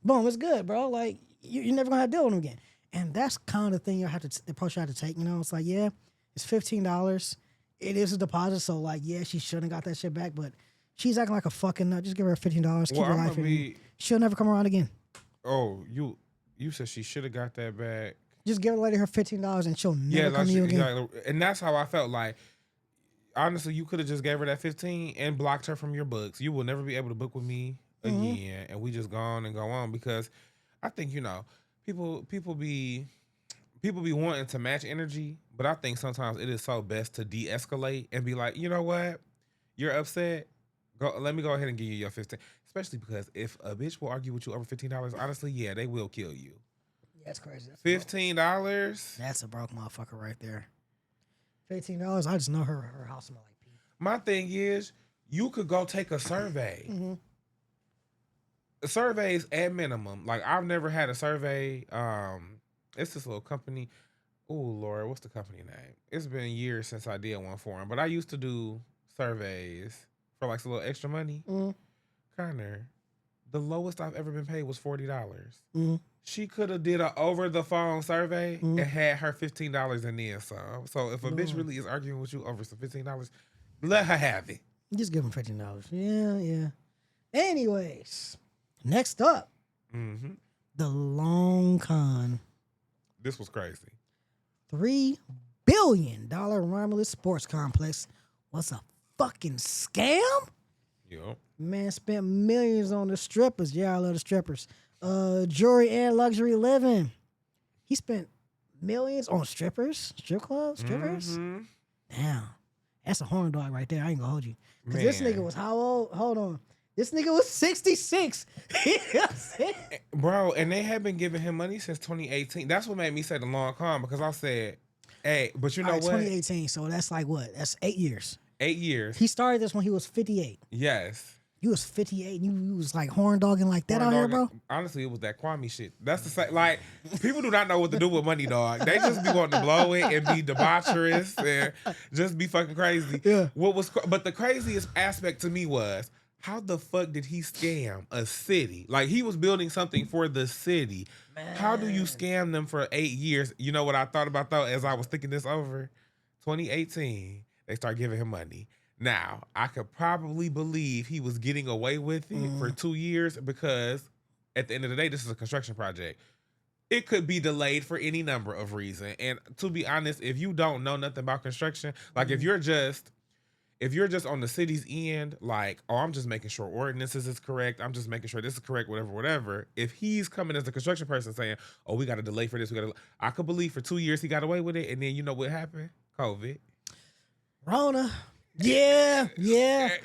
boom, it's good, bro. Like, you're never going to have to deal with him again. And that's kind of the thing the approach you have to take, you know? It's like, yeah, it's $15. It is a deposit, so, like, yeah, she shouldn't have got that shit back, but she's acting like a fucking nut. Just give her $15, keep her life, and she'll never come around again. Oh, you said she should have got that back. Just give the lady her $15 and she'll never come to you again. And that's how I felt. Like, honestly, you could have just gave her that 15 and blocked her from your books. You will never be able to book with me again, and we just go on and go on, because I think, people be wanting to match energy, but I think sometimes it is so best to de-escalate and be like, you know what, you're upset. Let me go ahead and give you your 15. Especially because if a bitch will argue with you over $15, honestly, yeah, they will kill you. That's crazy. $15. That's a broke motherfucker right there. $15. I just know her house smell like pee. My thing is, you could go take a survey. Surveys at minimum. Like, I've never had a survey. It's this little company. Oh Lord, what's the company name? It's been years since I did one for them, but I used to do surveys for like some little extra money. Connor, the lowest I've ever been paid was $40. She could have did an over the phone survey and had her $15 in there. So if a bitch really is arguing with you over some $15, let her have it. Just give them $15. Yeah. Anyways, next up, the long con. This was crazy. $3 billion Romulus sports complex was a fucking scam? Yep. Man spent millions on the strippers. Yeah, I love the strippers. Jewelry and luxury living. He spent millions on strippers, strip clubs, strippers. Damn. That's a horn dog right there. I ain't gonna hold you. Because this nigga was how old? Hold on. This nigga was 66. Bro, and they had been giving him money since 2018. That's what made me say the long con, because I said, hey, but you know what? 2018, so that's like what? That's 8 years. 8 years. He started this when he was 58. Yes. You was 58 and you was like horn dogging like that out here, bro? Honestly, it was that Kwame shit. That's the same. Like, people do not know what to do with money, dog. They just be wanting to blow it and be debaucherous and just be fucking crazy. Yeah. But the craziest aspect to me was, how the fuck did he scam a city? Like, he was building something for the city. Man. How do you scam them for 8 years? You know what I thought about, though, as I was thinking this over? 2018, they start giving him money. Now, I could probably believe he was getting away with it for 2 years, because at the end of the day, this is a construction project. It could be delayed for any number of reasons. And to be honest, if you don't know nothing about construction, like if you're just on the city's end, like, oh, I'm just making sure ordinances is correct, I'm just making sure this is correct, whatever. If he's coming as a construction person saying, oh, we got to delay for this, I could believe for 2 years he got away with it, and then you know what happened? COVID. Rona. Yeah.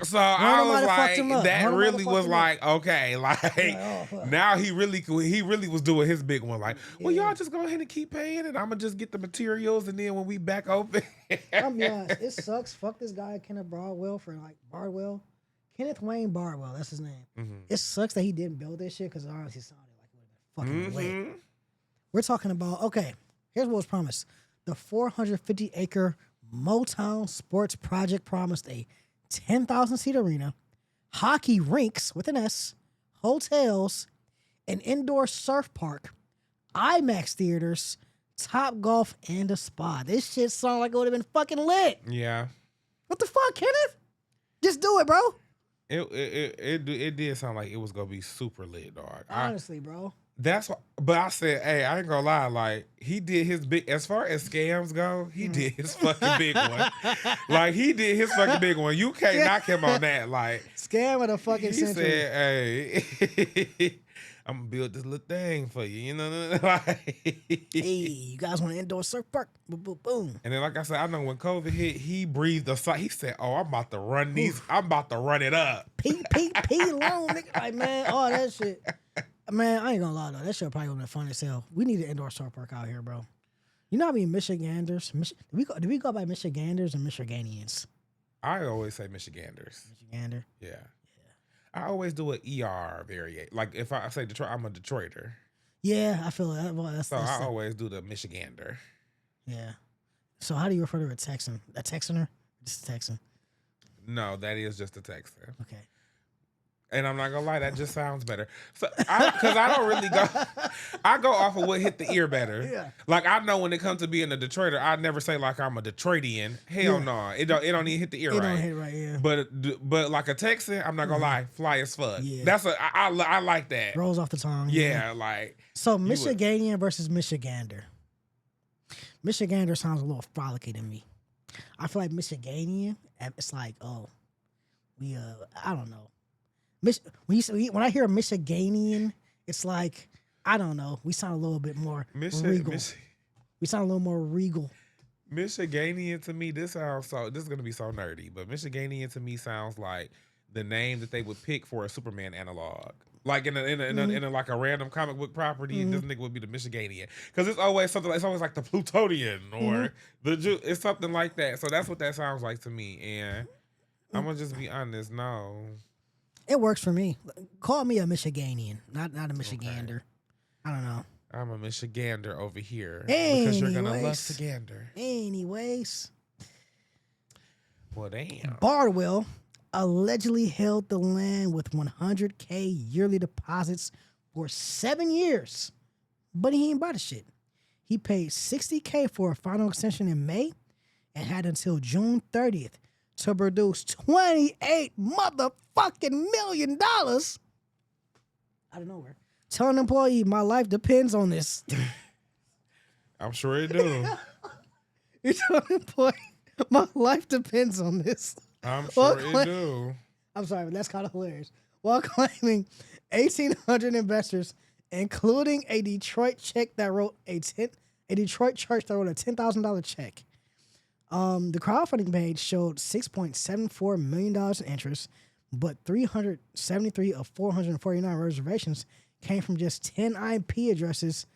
So I was like, that really was like, okay, like, now he really was doing his big one. Like, well, y'all just go ahead and keep paying, and I'm gonna just get the materials, and then when we back open. I'm be honest, it sucks. Fuck this guy, Kenneth Wayne Bardwell, that's his name. It sucks that he didn't build this shit, because it honestly sounded like it would have been fucking lit. We're talking about, okay, here's what was promised. The 450-acre Motown Sports Project promised a 10,000-seat arena, hockey rinks with an S, hotels, an indoor surf park, IMAX theaters, Top Golf, and a spa. This shit sounded like it would have been fucking lit. Yeah. What the fuck, Kenneth? Just do it, bro. It did sound like it was gonna be super lit, dog. Honestly, bro. That's what, but I said, hey, I ain't gonna lie, like, he did his big, as far as scams go, he did his fucking big one. Like, he did his fucking big one. You can't knock him on that. Like, scam of the fucking century. He said, hey, I'm gonna build this little thing for you, you know? Like, hey, you guys want an indoor surf park? Boom, boom, boom. And then, like I said, I know when COVID hit, he breathed a sigh. He said, oh, I'm about to run these, I'm about to run it up. P long, nigga. Like, man, all that shit. Man, I ain't gonna lie though. That shit probably would have been fun as hell. We need an indoor surf park out here, bro. You know how many Michiganders? Do we go by Michiganders or Michiganians? I always say Michiganders. Michigander? Yeah. I always do an ER variation. Like, if I say Detroit, I'm a Detroiter. Yeah, I feel that. Well, I always do the Michigander. Yeah. So how do you refer to a Texan? A Texaner? Just a Texan? No, that is just a Texan. Okay. And I'm not gonna lie, that just sounds better. So, because I don't really go, I go off of what hit the ear better. Yeah. Like I know when it comes to being a Detroiter, I never say like I'm a Detroitian. Hell no, it don't even hit the ear It right. don't hit right, yeah. But like a Texan, I'm not gonna lie, fly as fuck. Yeah. That's I like that. Rolls off the tongue. Yeah, like so Michiganian versus Michigander. Michigander sounds a little frolicky to me. I feel like Michiganian, it's like, oh, we I don't know. When I hear a Michiganian, it's like, I don't know. We sound a little bit more regal. We sound a little more regal. Michiganian to me, this is gonna be so nerdy, but Michiganian to me sounds like the name that they would pick for a Superman analog. Like in a like a random comic book property, this nigga would be the Michiganian, because it's always something. It's always like the Plutonian or it's something like that. So that's what that sounds like to me. And I'm gonna just be honest. No, it works for me. Call me a Michiganian, not a Michigander. Okay. I don't know. I'm a Michigander over here because you're gonna love to gander. Anyways, well, damn. Bardwell allegedly held the land with $100K yearly deposits for 7 years, but he ain't buy the shit. He paid $60K for a final extension in May and had until June 30th to produce $28 motherfucking million out of nowhere. Tell an employee, my life depends on this. I'm sure it do. You tell an employee, my life depends on this. I'm sure it do. I'm sorry, but that's kind of hilarious. While claiming 1,800 investors, including a Detroit church that wrote a $10,000 check. The crowdfunding page showed $6.74 million in interest, but 373 of 449 reservations came from just 10 IP addresses,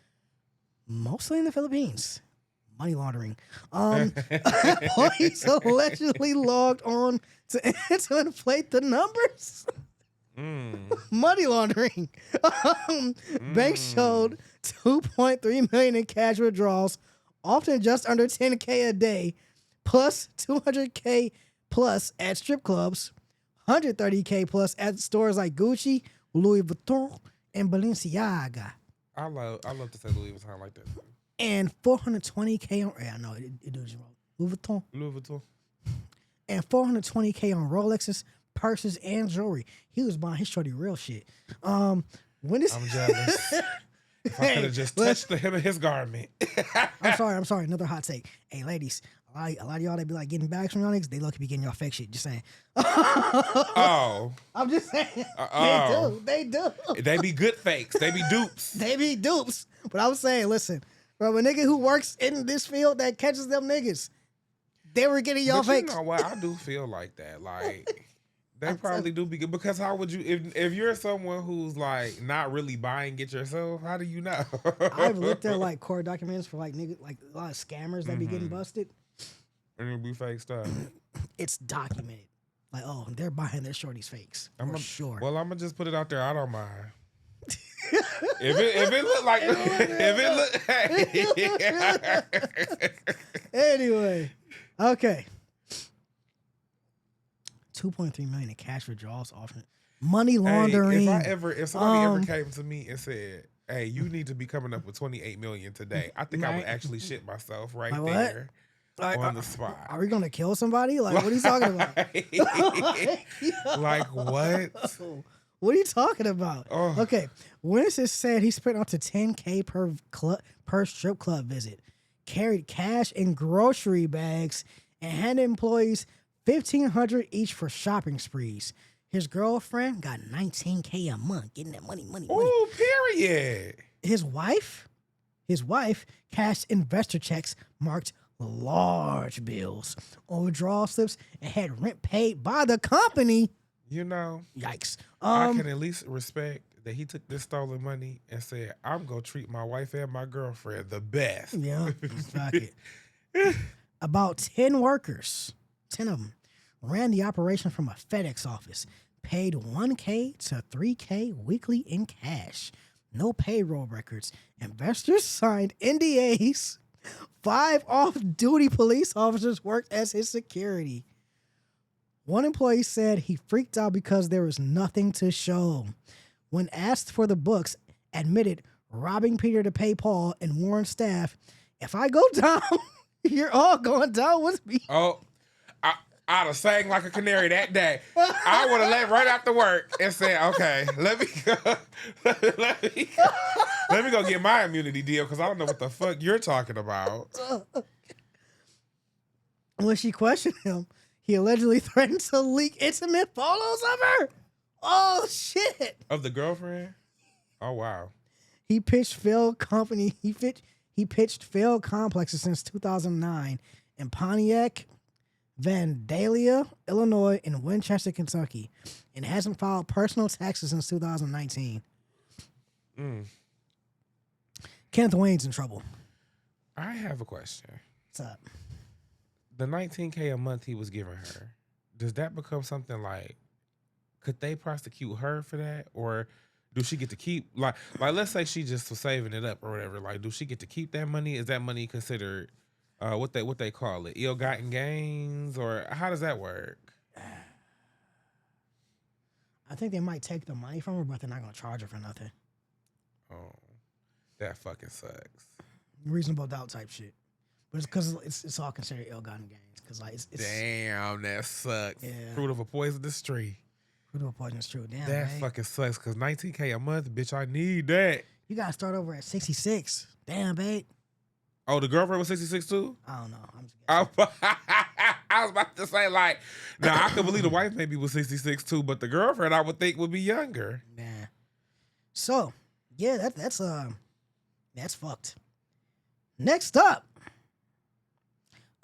mostly in the Philippines. Money laundering. Police allegedly logged on to inflate the numbers. Money laundering. Banks showed 2.3 million in cash withdrawals, often just under 10K a day, plus 200K plus at strip clubs, 130K plus at stores like Gucci, Louis Vuitton, and Balenciaga. I love to say Louis Vuitton like that. And 420K on, yeah, no, it does wrong. Louis Vuitton. And 420K on Rolexes, purses, and jewelry. He was buying his shorty real shit. I'm jealous. If I could have just touched the hem of his garment. I'm sorry. Another hot take. Hey, ladies, a lot of y'all that be like getting bags from y'all niggas, they lucky be getting y'all fake shit. Just saying. Oh. I'm just saying. They do. They be good fakes. They be dupes. But I was saying, listen, bro, a nigga who works in this field that catches them niggas, they were getting y'all fakes. You know what? I do feel like that. Like, they probably do be good. Because how would you, if you're someone who's like not really buying it yourself, how do you know? I've looked at like court documents for like niggas, like a lot of scammers that be getting busted. And it'll be fake stuff. It's documented. Like, oh, they're buying their shorties fakes. For sure. Well, I'm gonna just put it out there. I don't mind. if it look like Anyway, okay. 2.3 million in cash withdrawals often. Money laundering. Hey, if somebody ever came to me and said, "Hey, you need to be coming up with 28 million today," I think I would actually shit myself right there. On the spot. Are we gonna kill somebody? Like, what are you talking about? Like what? What are you talking about? Oh. Okay, Winston said he spent up to 10K per strip club visit, carried cash in grocery bags, and handed employees $1,500 each for shopping sprees. His girlfriend got $19K a month, getting that money. Ooh, period. His wife cashed investor checks marked large bills on withdrawal slips and had rent paid by the company. You know, yikes. I can at least respect that he took this stolen money and said, "I'm gonna treat my wife and my girlfriend the best." Yeah, fuck it. About 10 workers, 10 of them, ran the operation from a FedEx office, paid $1K to $3K weekly in cash. No payroll records. Investors signed NDAs. 5 off-duty police officers worked as his security. One employee said he freaked out because there was nothing to show. When asked for the books, admitted robbing Peter to pay Paul and warned staff, if I go down, you're all going down with me. Oh, I'd have sang like a canary that day. I would have left right after work and said, okay, let me go get my immunity deal because I don't know what the fuck you're talking about. When she questioned him, he allegedly threatened to leak intimate photos of her. Oh, shit. Of the girlfriend? Oh, wow. He pitched failed company. He pitched failed complexes since 2009 in Pontiac, Vandalia, Illinois, and Winchester, Kentucky, and hasn't filed personal taxes since 2019. Kenneth Wayne's in trouble. I have a question. What's up? The $19K a month he was giving her, does that become something like, could they prosecute her for that? Or do she get to keep, like let's say she just was saving it up or whatever, like, do she get to keep that money? Is that money considered what they call it, ill-gotten gains, or how does that work? I think they might take the money from her, but they're not gonna charge her for nothing. Oh, that fucking sucks. Reasonable doubt type shit. But it's because it's all considered ill-gotten gains. Because like it's Damn, that sucks. Yeah. Fruit of a poisonous tree. fruit of a poisonous true. Damn, That man. fucking sucks. Because $19K a month, bitch, I need that. You gotta start over at 66. Damn, babe. Oh, the girlfriend was 66 too? I don't know. I'm just guessing. I was about to say, like, now I could believe the wife maybe was 66 too, but the girlfriend I would think would be younger. Nah. So, yeah, that's fucked. Next up,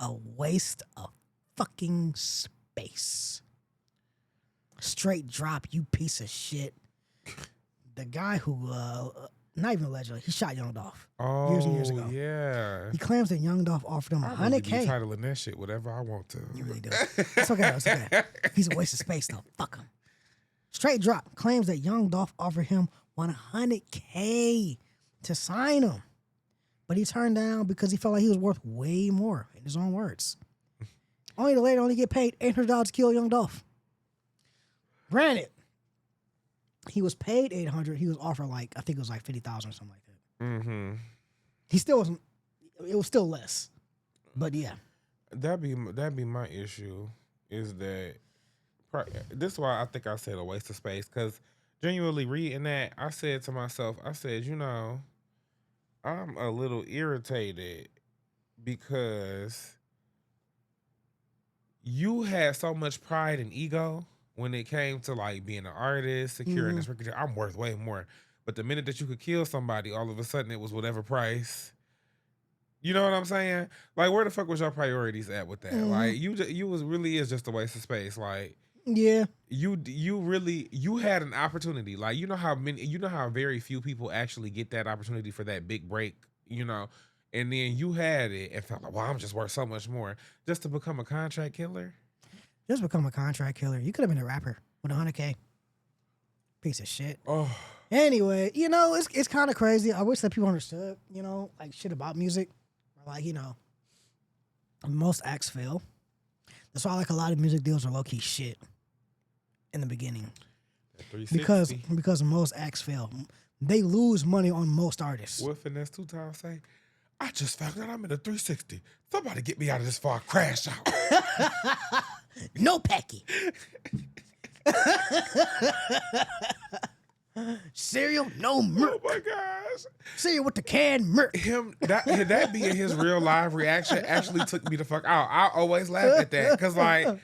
a waste of fucking space. Straight drop, you piece of shit. The guy who, not even allegedly, he shot Young Dolph years and years ago. Yeah. He claims that Young Dolph offered him I really be $100K. titling that shit whatever I want to. You really do. It's okay. It's okay. He's a waste of space, though. Fuck him. Straight drop claims that Young Dolph offered him $100K to sign him, but he turned down because he felt like he was worth way more, in his own words. Only to later only get paid $800 to kill Young Dolph. Granted, he was paid $800. He was offered like, I think it was like $50,000 or something like that. Mm-hmm. He still wasn't. It was still less, but yeah. That'd be my issue. Is that this is why I think I said a waste of space, because genuinely reading that, I said to myself, I said, you know, I'm a little irritated because you had so much pride and ego when it came to like being an artist, securing this record. I'm worth way more. But the minute that you could kill somebody, all of a sudden it was whatever price. You know what I'm saying? Like, where the fuck was your priorities at with that? Like, you was really is just a waste of space. Like, Yeah. you had an opportunity. Like, you know how very few people actually get that opportunity for that big break, you know? And then you had it and felt like, well, I'm just worth so much more just to become a contract killer. Just become a contract killer. You could have been a rapper with $100K. Piece of shit. Oh, Anyway, you know, it's kind of crazy. I wish that people understood, you know, like shit about music. Like, you know, most acts fail. That's why like a lot of music deals are low-key shit in the beginning. Because most acts fail. They lose money on most artists. What Finesse 2 Times say? I just found out I'm in a 360. Somebody get me out of this before I crash out. No packy. Cereal, no milk. Oh my gosh. Cereal with the canned milk. That being his real live reaction actually took me the fuck out. I always laugh at that because like,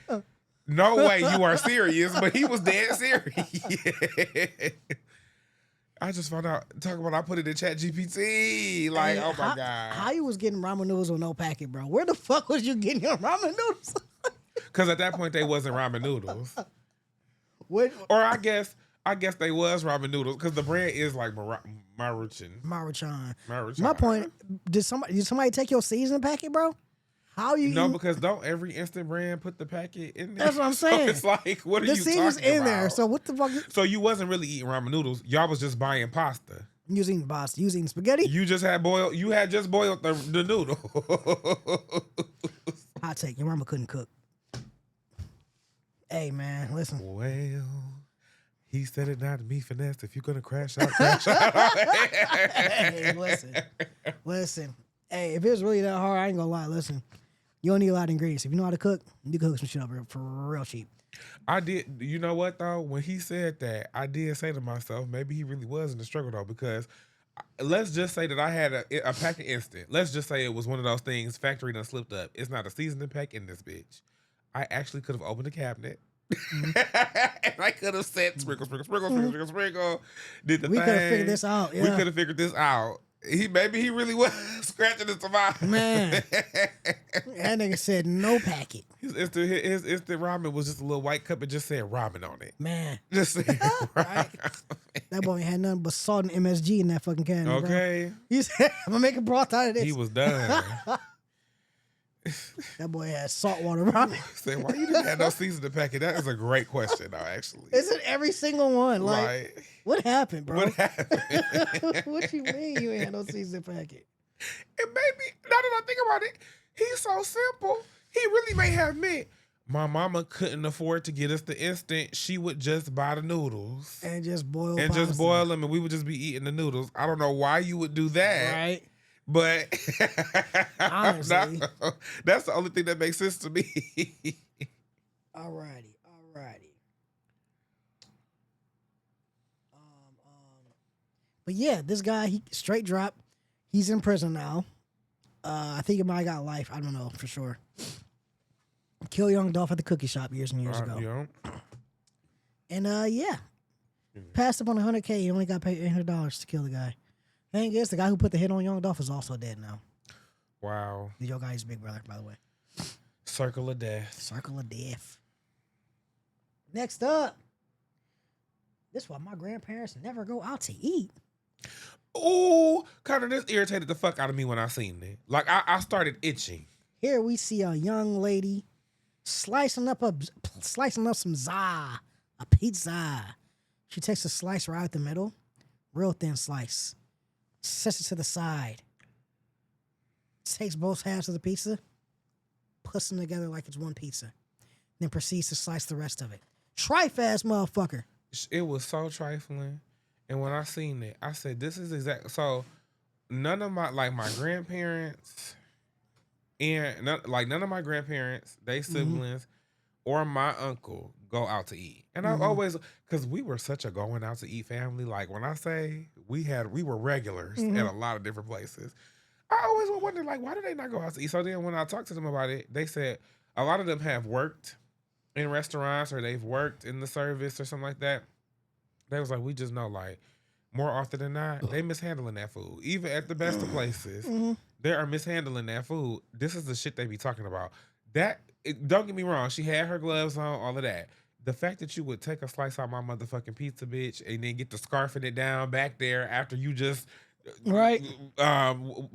no way you are serious, but he was dead serious. I just found out, talking about I put it in Chat GPT. Like, oh my God. How you was getting ramen noodles with no packet, bro? Where the fuck was you getting your ramen noodles? Because at that point they wasn't ramen noodles. What? Or I guess they was ramen noodles because the brand is like Maruchan. My point, did somebody take your seasoning packet, bro? How you? No, because don't every instant brand put the packet in there? That's what I'm saying. So it's like, what are you talking about? The season's in there, so what the fuck? So you wasn't really eating ramen noodles. Y'all was just buying pasta. Using pasta, using spaghetti. You had just boiled the noodle. Hot take, your mama couldn't cook. Hey, man, listen. Well, he said it not to be finessed. If you're gonna crash out, crash out. Hey, listen. Hey, if it's really that hard, I ain't gonna lie. Listen, you don't need a lot of ingredients. If you know how to cook, you can cook some shit up for real cheap. I did. You know what though? When he said that, I did say to myself, maybe he really was in the struggle though, because let's just say that I had a pack of instant. Let's just say it was one of those things factory done slipped up. It's not a seasoning pack in this bitch. I actually could have opened the cabinet. And I could have said sprinkle, sprinkle, sprinkle, sprinkle, sprinkle, sprinkle. Did the We thing. could have figured this out. Yeah. We could have figured this out. Maybe he really was scratching his survival. Man, that nigga said no packet. His instant ramen was just a little white cup and just said ramen on it. Man, Just said right. That boy ain't had nothing but salt and MSG in that fucking cabinet. okay. Bro. He said, "I'm gonna make a broth out of this." He was done. That boy had saltwater ramen. Say, why you didn't have no seasoning packet? That is a great question, though. Actually, Isn't every single one like? Right. What happened, bro? What happened? What you mean you ain't had no seasoning packet? And maybe, now that I think about it, he's so simple. He really may have meant my mama couldn't afford to get us the instant. She would just buy the noodles And just boil. and just pasta. boil them, and we would just be eating the noodles. I don't know why you would do that, Right. but Honestly. that's the only thing that makes sense to me. Alrighty. But yeah, this guy, he straight drop. He's in prison now. I think he might have got life. I don't know for sure. Kill young Dolph at the cookie shop years and years ago. Yeah. And yeah, passed up on $100K. He only got paid $800 to kill the guy. Thing is, the guy who put the hit on Young Dolph is also dead now. Wow. The Yo guy's big brother, by the way. Circle of death. Circle of death. Next up, this is why my grandparents never go out to eat. Ooh, kind of this irritated the fuck out of me when I seen it. Like I started itching. Here we see a young lady slicing up some za, a pizza. She takes a slice right out the middle, real thin slice, sets it to the side, takes both halves of the pizza, puts them together like it's one pizza, then proceeds to slice the rest of it. Trifast motherfucker. It was so trifling. And when I seen it, I said, this is exact. So none of my grandparents and none of my grandparents, they siblings, or my uncle go out to eat. And I've always, because we were such a going out to eat family. Like when I say we were regulars at a lot of different places. I always would wonder, like, why do they not go out to eat? So then when I talked to them about it, they said a lot of them have worked in restaurants or they've worked in the service or something like that. They was like, we just know, like, more often than not, they mishandling that food. Even at the best of places, they are mishandling that food. This is the shit they be talking about. Don't get me wrong, she had her gloves on, all of that. The fact that you would take a slice out my motherfucking pizza, bitch, and then get the scarfing it down back there after you just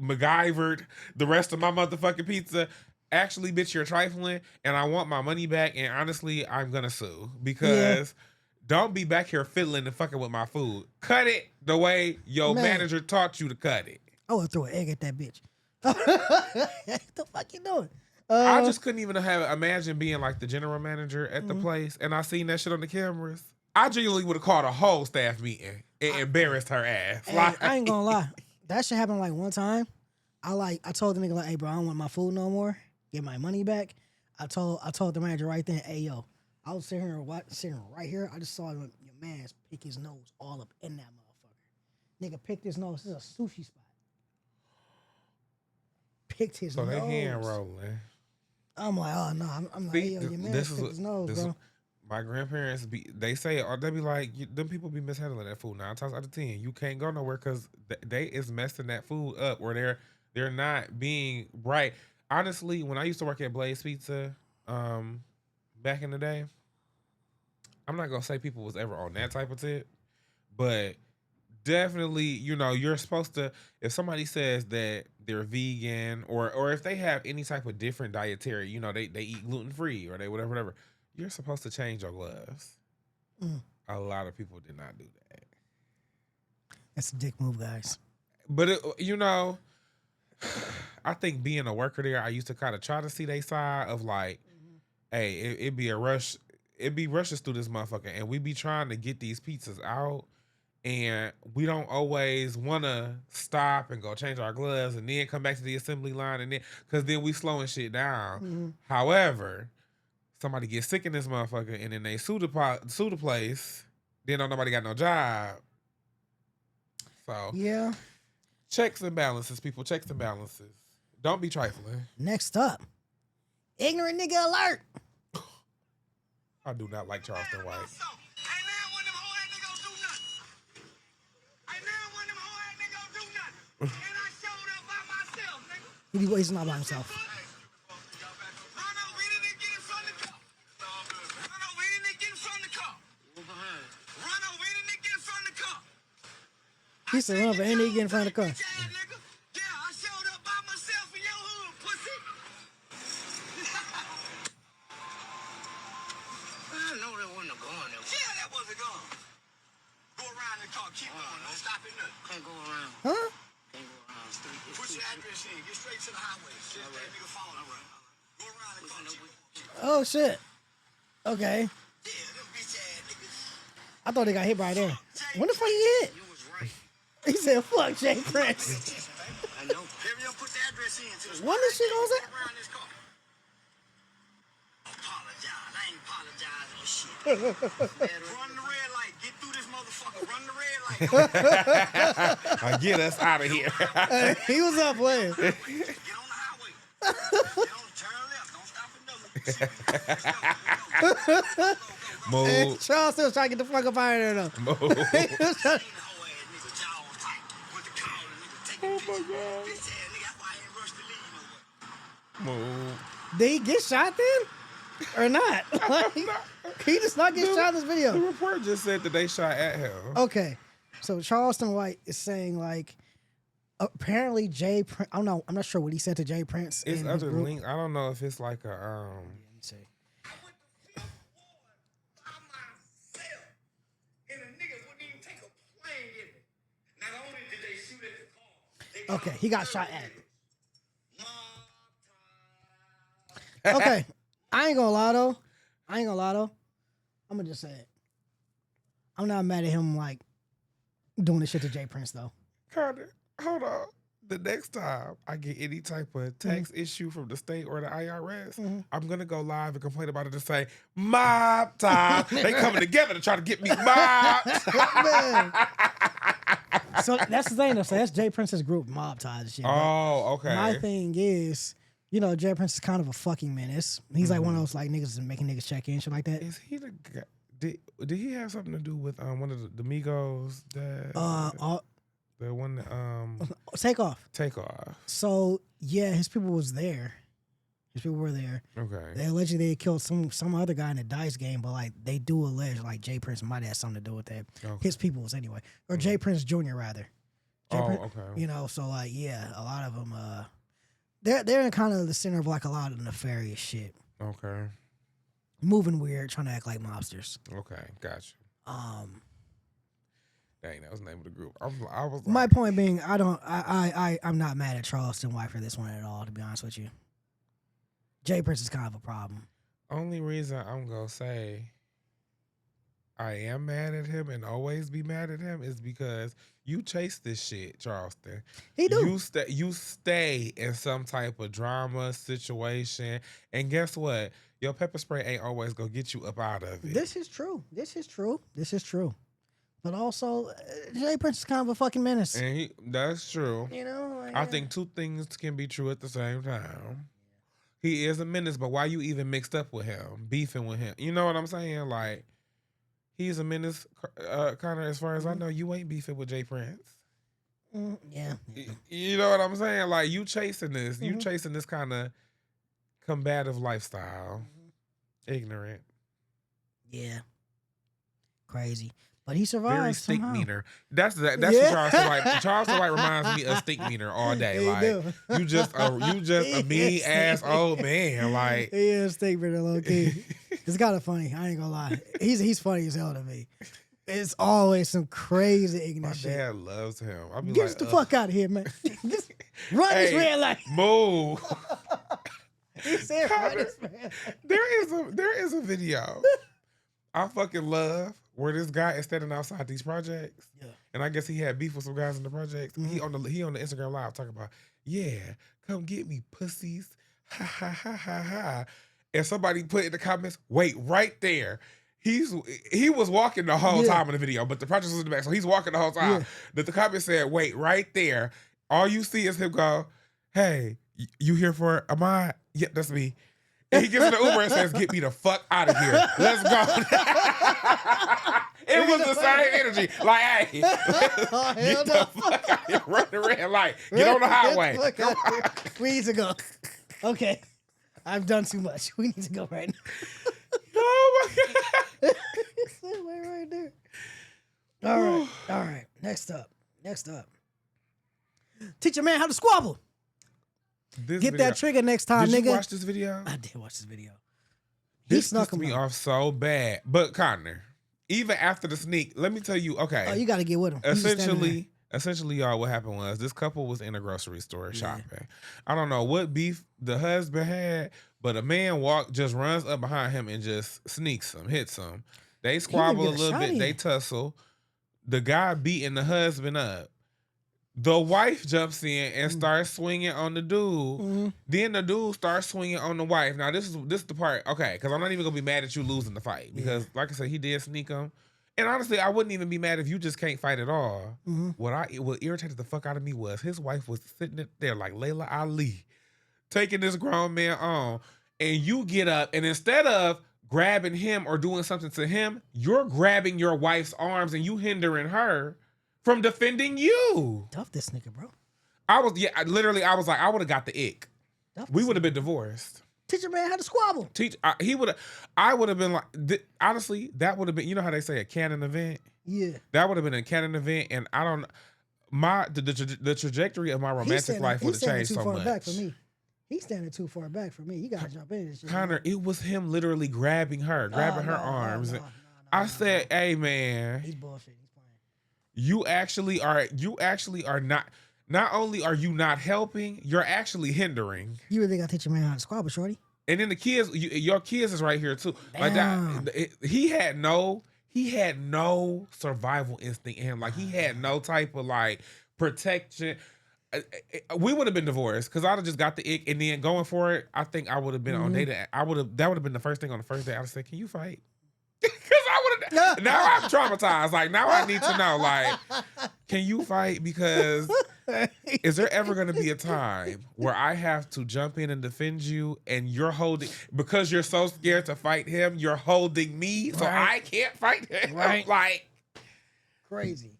MacGyvered the rest of my motherfucking pizza. Actually, bitch, you're trifling, and I want my money back. And honestly, I'm gonna sue because don't be back here fiddling and fucking with my food. Cut it the way your manager taught you to cut it. I would throw an egg at that bitch. What the fuck you doing? I just couldn't even imagine being like the general manager at the place, and I seen that shit on the cameras. I genuinely would have called a whole staff meeting and embarrassed her ass. Like, I ain't gonna lie, that shit happened like one time. I told the nigga like, hey bro, I don't want my food no more. Get my money back. I told the manager right then, hey yo, I was sitting right here. I just saw your man's pick his nose all up in that motherfucker. Nigga picked his nose. This is a sushi spot. Picked his nose. So they hand rolling. I'm like, oh no, I'm like, hey yo, your man picked his nose, bro. My grandparents they say, or they be like, them people be mishandling that food 9 times out of 10. You can't go nowhere because they is messing that food up, or they're not being right. Honestly, when I used to work at Blaze Pizza, back in the day, I'm not gonna say people was ever on that type of tip, but definitely, you're supposed to, if somebody says that they're vegan or if they have any type of different dietary, they eat gluten-free or they whatever, you're supposed to change your gloves. A lot of people did not do that. That's a dick move, guys. But, I think being a worker there, I used to kind of try to see their side of like, hey, it'd be a rush it be rushes through this motherfucker, and we be trying to get these pizzas out, and we don't always want to stop and go change our gloves and then come back to the assembly line, and then because then we slowing shit down. However, somebody gets sick in this motherfucker, and then they sue the place. Then don't nobody got no job. So Yeah. checks and balances, people. Checks and balances. Don't be trifling. Next up, ignorant nigga alert. I do not like Charleston White. He's not by himself. He said, run over any nigga in front of the car. Huh? Put your address in. Get straight to the highway. Shit, that nigga phone. Go around the car. Oh shit. Okay. Yeah, them bitch ass niggas. I thought he got hit right there. When the fuck he hit? You was right. He said, fuck Jay Prince. I know. Hurry up, put the address in. To the When this shit goes in? around this car. Apologize. I ain't apologizing or shit. Run the red light. Get through this motherfucker. Run the red light. Get us out of here. He was up playing. Get on the highway. Turn left. Don't stop and double. Move. Hey, Charles still trying to get the fuck up out of there though. Move. Oh my God. Move. Did he get shot then? Or not? Like, he just not get shot in this The video. report just said that they shot at him. Okay. So Charleston White is saying like apparently Jay Prince, I don't know, I'm not sure what he said to Jay Prince. It's in his other group. links. I don't know if it's like a Let me see. Okay, he got shot at. Okay. I ain't gonna lie though. I'm gonna just say it. I'm not mad at him like doing this shit to Jay Prince though. Carter, hold on. The next time I get any type of tax issue from the state or the IRS, I'm gonna go live and complain about it and say, mob time. They coming together to try to get me mobbed. Man. So that's the thing though. So that's Jay Prince's group, Mob Ties and shit. Oh, okay. My thing is, you know, Jay Prince is kind of a fucking menace. He's like one of those like niggas that making niggas check in, shit like that. Is he the guy? Did he have something to do with one of the Migos? The one that, Take Off. Take Off. So yeah, his people was there. His people were there. Okay. They allegedly they killed some other guy in the dice game, but like they do allege like Jay Prince might have something to do with that. Okay. His people was anyway, or Jay Prince Jr. rather. Okay. You know, so like yeah, a lot of them they're in kind of the center of like a lot of nefarious shit. Okay. Moving weird, trying to act like mobsters. Okay, gotcha. Dang, that was the name of the group. I was like, My point being, I'm not mad at Charleston White for this one at all, to be honest with you. Jay Prince is kind of a problem. only reason I'm gonna say I am mad at him and always be mad at him is because you chase this shit, Charleston. He do. You stay in some type of drama situation, and guess what? Your pepper spray ain't always gonna get you up out of it. This is true. But also, Jay Prince is kind of a fucking menace. And that's true. You know? I think two things can be true at the same time. He is a menace, but why you even mixed up with him, beefing with him? You know what I'm saying? Like, he's a menace, kind of as far as I know, you ain't beefing with Jay Prince. Yeah. You know what I'm saying? Like, you chasing this. You chasing this kind of combative lifestyle. Ignorant. Yeah. Crazy. But he survived Very stink somehow. meaner. That's what Charleston White. Charleston White reminds me of stink meaner all day. He Like do. you just a mean ass old man. Like He is stink meter low key. It's kind of funny. I ain't gonna lie. He's funny as hell to me. It's always some crazy my ignorant shit. dad loves him. I be Get like, the fuck out of here, man. Just run this red light. Move. He said, run this red light. There is a video I fucking love where this guy is standing outside these projects. Yeah. And I guess he had beef with some guys in the projects. He on the Instagram live talking about, yeah, come get me, pussies. Ha ha ha ha ha. And somebody put in the comments, wait, right there. He was walking the whole time in the video, but the project was in the back, so he's walking the whole time. But the comment said, wait, right there. All you see is him go, hey, you here for Ahmad? Yeah, that's me. And he gets in the Uber and says, get me the fuck out of here. Let's go. It was the same energy. Like, hey, get the fuck out here. Run the red light. Get on the highway. Come on. We need to go. Okay. I've done too much. We need to go right now. Oh, my God. Wait right there. All right. Next up. Teach a man how to squabble. Get that trigger next time, nigga. Did you watch this video? I did watch this video. This pissed me off so bad. But Connor, even after the sneak, let me tell you, okay. Oh, you got to get with him. Essentially, y'all, what happened was this couple was in a grocery store shopping. I don't know what beef the husband had, but a man just runs up behind him and just sneaks him, hits him. They squabble a little bit. They tussle. The guy beating the husband up. The wife jumps in and starts swinging on the dude. Then the dude starts swinging on the wife. Now, this is the part, okay, because I'm not even going to be mad at you losing the fight. Because, like I said, he did sneak him. And honestly, I wouldn't even be mad if you just can't fight at all. What irritated the fuck out of me was his wife was sitting there like Layla Ali, taking this grown man on. And you get up, and instead of grabbing him or doing something to him, you're grabbing your wife's arms and you hindering her from defending you. Tough this nigga, bro. I was like, I would have got the ick. We would have been divorced. Teach a man how to squabble. I would have been like, honestly, that would have been, you know how they say a canon event? Yeah. That would have been a canon event, and I don't, the trajectory of my romantic life would have changed so much. Back for me. He's standing too far back for me. You gotta jump in this shit. Connor, it was him literally grabbing her arms. I said, hey man. He's bullshit. You actually are not only are you not helping, you're actually hindering. You really got to teach your man how to squabble, shorty. And then the kids, your kids is right here too. Like that, he had no survival instinct in him. Like he had no type of like protection. We would have been divorced because I'd have just got the ick and then going for it. I think I would have been on date. That would have been the first thing on the first day. I'd have said, "Can you fight?" Because I would have. Now I'm traumatized. Like now I need to know. Like, can you fight? Because is there ever going to be a time where I have to jump in and defend you, and you're holding because you're so scared to fight him? You're holding me, so I can't fight him. Right. Like crazy.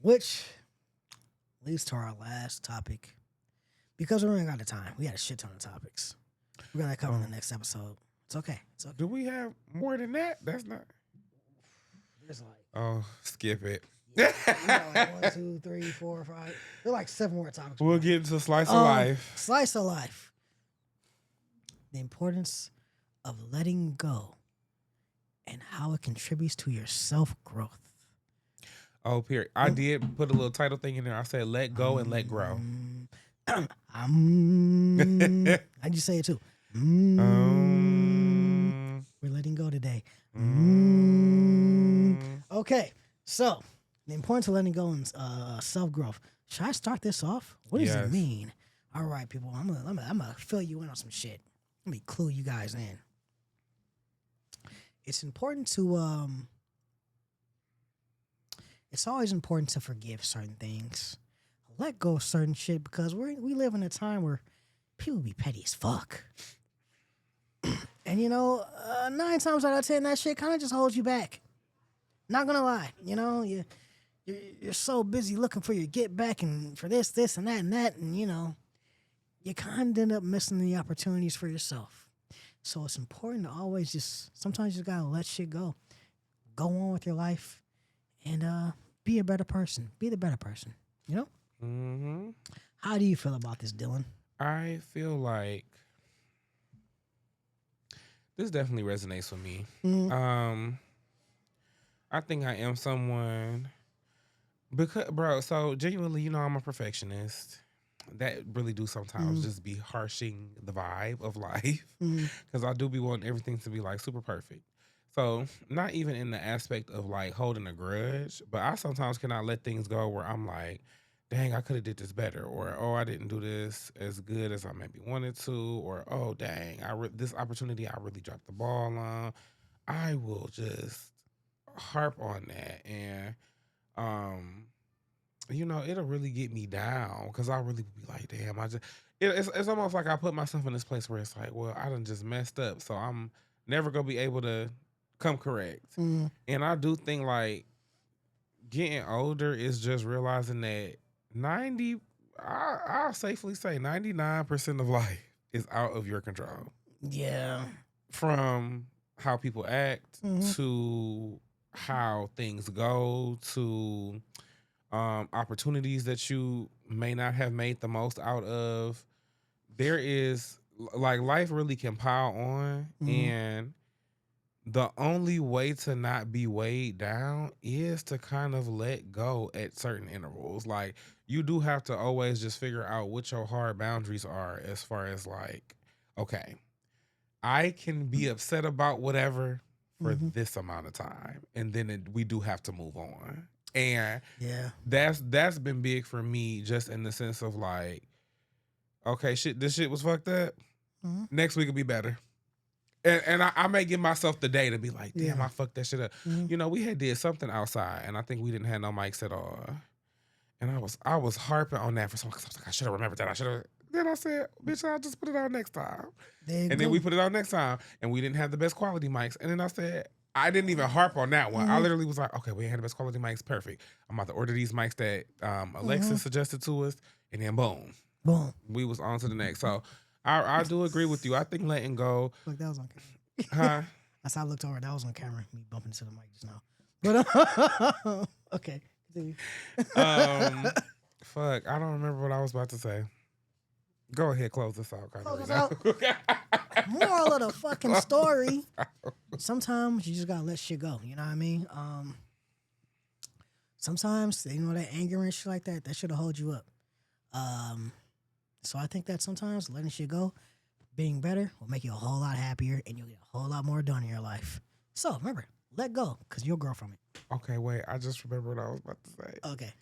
Which leads to our last topic, because we ain't got the time. We got a shit ton of topics. We're gonna cover in the next episode. It's okay. Do we have more than that? That's not. There's like. Oh, skip it. Yeah, like 1, 2, 3, 4, 5. There's like 7 more topics. We'll get into slice of life. Slice of life. The importance of letting go and how it contributes to your self-growth. Oh, period. I did put a little title thing in there. I said, let go and let grow. How'd you say it too? We're letting go today. Okay, so the importance of letting go and self-growth. Should I start this off? What does it mean? All right, people, I'm gonna fill you in on some shit. Let me clue you guys in. It's important to it's always important to forgive certain things, let go of certain shit, because we live in a time where people be petty as fuck. And 9 times out of 10, that shit kind of just holds you back. Not gonna lie, you're so busy looking for your get back and for this and that, and you kind of end up missing the opportunities for yourself. So it's important to always sometimes you gotta let shit go. Go on with your life and be a better person. Be the better person, Mm-hmm. How do you feel about this, Dylan? I feel like this definitely resonates with me. Mm-hmm. I think I am someone because, bro, so genuinely, I'm a perfectionist. That really do sometimes just be harshing the vibe of life because I do be wanting everything to be like super perfect. So not even in the aspect of like holding a grudge, but I sometimes cannot let things go where I'm like, dang, I could have did this better, or oh, I didn't do this as good as I maybe wanted to, or oh, dang, this opportunity I really dropped the ball on. I will just harp on that, and um, it'll really get me down because I really be like, damn, it's almost like I put myself in this place where it's like, well, I done just messed up, so I'm never gonna be able to come correct. And I do think like getting older is just realizing that I'll safely say 99% of life is out of your control. Yeah. From how people act to how things go to opportunities that you may not have made the most out of. There is like life really can pile on, and the only way to not be weighed down is to kind of let go at certain intervals. Like you do have to always just figure out what your hard boundaries are as far as like, okay, I can be upset about whatever for this amount of time, and then we do have to move on. And that's been big for me, just in the sense of like, okay, this shit was fucked up. Next week will be better. And I may give myself the day to be like, damn, I fucked that shit up. We had did something outside, and I think we didn't have no mics at all. And I was harping on that for so long because I was like, I should have remembered that. Then I said, bitch, I'll just put it out next time. Then we put it out next time, and we didn't have the best quality mics. And then I said, I didn't even harp on that one. I literally was like, okay, we ain't had the best quality mics. Perfect. I'm about to order these mics that Alexis suggested to us, and then boom, we was on to the next. So I do agree with you. I think letting go. Look, that was on Huh? camera. That's how I looked over. That was on camera. Me bumping into the mic just now. But okay. Fuck, I don't remember what I was about to say. Go ahead, close this out. Moral of the fucking story. Sometimes you just gotta let shit go. You know what I mean? Sometimes that anger and shit like that shit'll hold you up. So I think that sometimes letting shit go, being better, will make you a whole lot happier, and you'll get a whole lot more done in your life. So remember, let go, because you'll grow from it. Okay, wait. I just remember what I was about to say. Okay.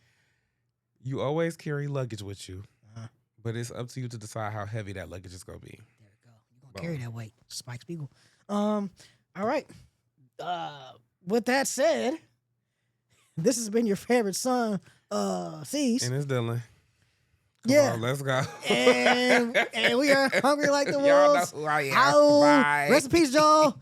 You always carry luggage with you, but it's up to you to decide how heavy that luggage is going to be. There you go. You're going to carry that weight. Spike Spiegel. All right. With that said, this has been your favorite son, C's. And it's Dylan. Come on, let's go. And we are hungry like the wolves. Y'all know who I am. Bye. Rest in peace, y'all.